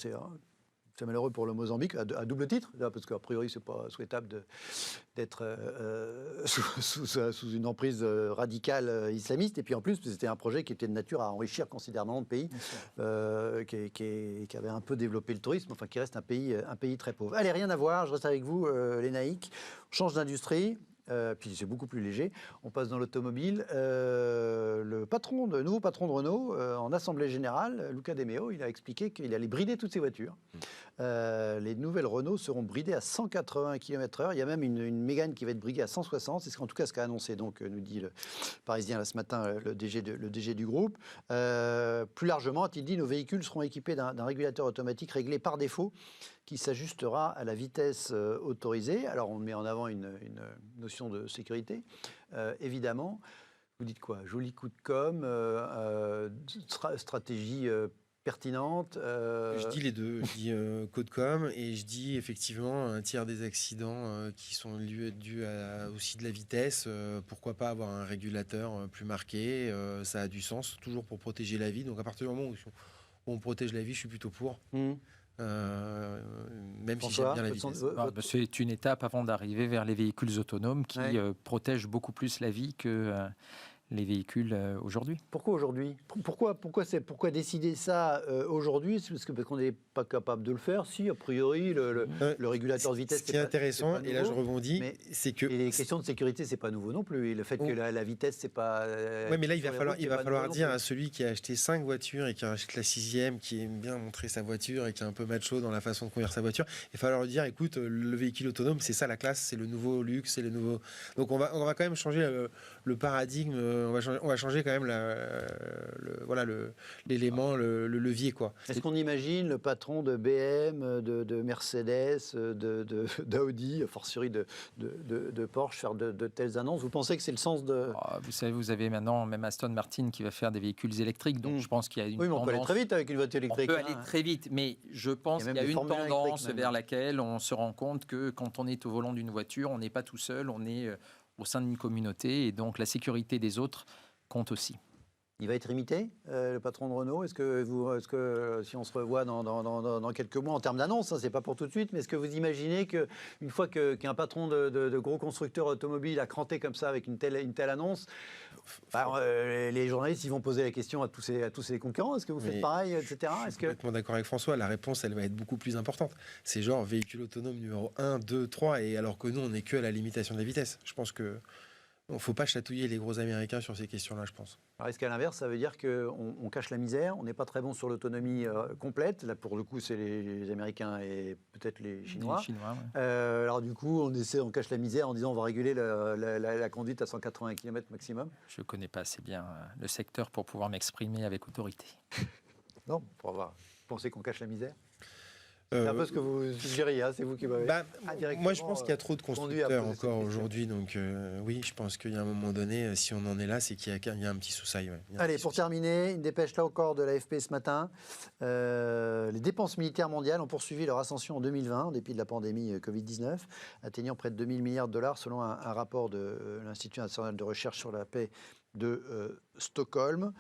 c'est malheureux pour le Mozambique, à double titre, parce qu'a priori, ce n'est pas souhaitable d'être sous une emprise radicale islamiste. Et puis en plus, c'était un projet qui était de nature à enrichir considérablement le pays, qui avait un peu développé le tourisme, enfin qui reste un pays très pauvre. Allez, rien à voir, je reste avec vous, les naïcs. On change d'industrie. Puis c'est beaucoup plus léger. On passe dans l'automobile. Le nouveau patron de Renault, en assemblée générale, Luca De Meo, il a expliqué qu'il allait brider toutes ses voitures. Les nouvelles Renault seront bridées à 180 km/h. Il y a même une Mégane qui va être bridée à 160. C'est en tout cas ce qu'a annoncé, nous dit le Parisien là, ce matin, le DG du groupe. Plus largement, a-t-il dit, nos véhicules seront équipés d'un régulateur automatique réglé par défaut qui s'ajustera à la vitesse autorisée. Alors, on met en avant une notion de sécurité, évidemment. Vous dites quoi? Joli coup de com', stratégie pertinente. Je dis les deux. Je dis code com et je dis effectivement un tiers des accidents qui sont dus à aussi de la vitesse. Pourquoi pas avoir un régulateur plus marqué? Ça a du sens, toujours pour protéger la vie. Donc, à partir du moment où on protège la vie, je suis plutôt pour. Même si j'aime bien la vitesse. C'est une étape avant d'arriver vers les véhicules autonomes qui protègent beaucoup plus la vie que les véhicules aujourd'hui. Pourquoi aujourd'hui ? Pourquoi décider ça aujourd'hui ? C'est parce qu'on n'est pas capable de le faire. Si, a priori, le régulateur de vitesse. Ce qui est intéressant, c'est pas et là je nouveau, rebondis, c'est que. Et les questions de sécurité, c'est pas nouveau non plus. Et le fait que la vitesse, c'est pas. Oui, mais là, il va falloir dire à à celui qui a acheté 5 voitures et qui achète la 6e, qui aime bien montrer sa voiture et qui est un peu macho dans la façon de conduire sa voiture, il va falloir lui dire, écoute, le véhicule autonome, c'est ça la classe, c'est le nouveau luxe, c'est le nouveau. Donc on va quand même changer le paradigme, on va changer quand même l'élément, le levier, quoi. Est-ce qu'on imagine le patron de BM, de Mercedes, d'Audi, a fortiori de Porsche faire de telles annonces ? Vous pensez que c'est le sens de... Vous savez, vous avez maintenant même Aston Martin qui va faire des véhicules électriques, donc je pense qu'il y a une Oui, mais on peut aller tendance. très vite avec une voiture électrique. On peut aller très vite, mais je pense Il y a qu'il y a même des une formules tendance électriques, même. vers laquelle on se rend compte que quand on est au volant d'une voiture, on n'est pas tout seul, on est au sein d'une communauté, et donc la sécurité des autres compte aussi. Il va être imité, le patron de Renault. Est-ce que si on se revoit dans quelques mois en termes d'annonce, hein, c'est pas pour tout de suite, mais est-ce que vous imaginez qu'une fois qu'un patron de gros constructeurs automobiles a cranté comme ça avec une telle annonce, les journalistes ils vont poser la question à tous ces concurrents. Est-ce que vous faites pareil, etc. Je suis complètement d'accord avec François. La réponse, elle va être beaucoup plus importante. C'est genre véhicule autonome numéro 1, 2, 3, et alors que nous, on n'est que à la limitation de la vitesse. Je pense que il ne faut pas chatouiller les gros Américains sur ces questions-là, je pense. Alors est-ce qu'à l'inverse, ça veut dire qu'on cache la misère, on n'est pas très bon sur l'autonomie complète. Là, pour le coup, c'est les Américains et peut-être les Chinois. Ouais. Alors du coup, on cache la misère en disant on va réguler la conduite à 180 km maximum. Je ne connais pas assez bien le secteur pour pouvoir m'exprimer avec autorité. Non, pour avoir. Vous pensez qu'on cache la misère ? C'est un peu ce que vous suggériez, hein, c'est vous qui m'avez... Moi, je pense qu'il y a trop de constructeurs encore aujourd'hui. Donc oui, je pense qu'il y a un moment donné, si on en est là, c'est qu'il y a un petit souci. Ouais. Allez, pour terminer, une dépêche là encore de l'AFP ce matin. Les dépenses militaires mondiales ont poursuivi leur ascension en 2020, en dépit de la pandémie Covid-19, atteignant près de 2000 milliards de dollars selon un rapport de l'Institut national de recherche sur la paix de Stockholm.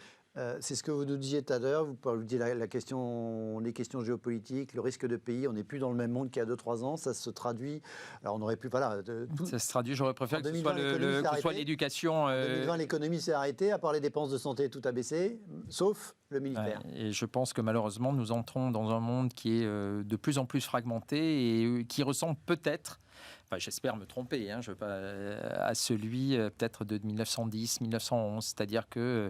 C'est ce que vous nous disiez tout à l'heure, vous parliez de les questions géopolitiques, le risque de pays, on n'est plus dans le même monde qu'il y a 2-3 ans, ça se traduit, alors on aurait pu, ça se traduit, j'aurais préféré que ce soit l'éducation. En 2020, l'économie s'est arrêtée, à part les dépenses de santé, tout a baissé, sauf le militaire. Ouais, et je pense que malheureusement, nous entrons dans un monde qui est de plus en plus fragmenté et qui ressemble peut-être, j'espère me tromper, je veux pas, à celui peut-être de 1910, 1911, c'est-à-dire que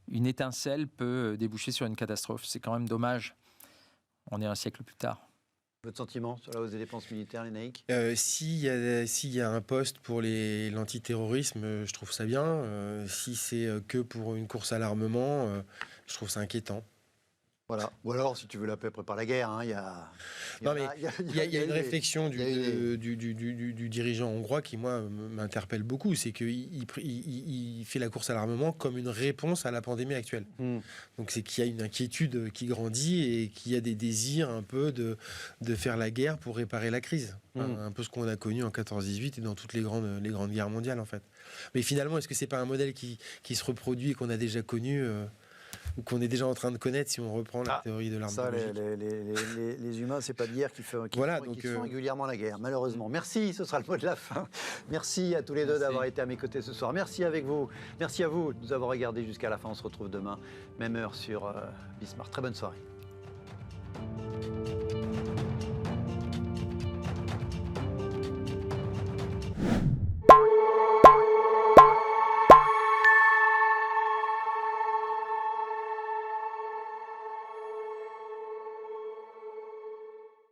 une étincelle peut déboucher sur une catastrophe. C'est quand même dommage. On est un siècle plus tard. Votre sentiment sur la hausse des dépenses militaires, les naïcs ? S'il y a un poste pour l'antiterrorisme, je trouve ça bien. Si c'est que pour une course à l'armement, je trouve ça inquiétant. Voilà. Ou alors, si tu veux la paix, prépare la guerre. Il y a une réflexion du dirigeant hongrois qui, moi, m'interpelle beaucoup. C'est qu'il fait la course à l'armement comme une réponse à la pandémie actuelle. Donc, c'est qu'il y a une inquiétude qui grandit et qu'il y a des désirs un peu de faire la guerre pour réparer la crise. Un peu ce qu'on a connu en 14-18 et dans toutes les grandes guerres mondiales, en fait. Mais finalement, est-ce que c'est pas un modèle qui se reproduit et qu'on a déjà connu ou qu'on est déjà en train de connaître si on reprend la théorie de l'arme biologique. Les humains, c'est pas d'hier qui font régulièrement la guerre, malheureusement. Merci, ce sera le mot de la fin. Merci à tous les deux d'avoir été à mes côtés ce soir. Merci à vous de nous avoir regardés jusqu'à la fin. On se retrouve demain, même heure sur Bismarck. Très bonne soirée.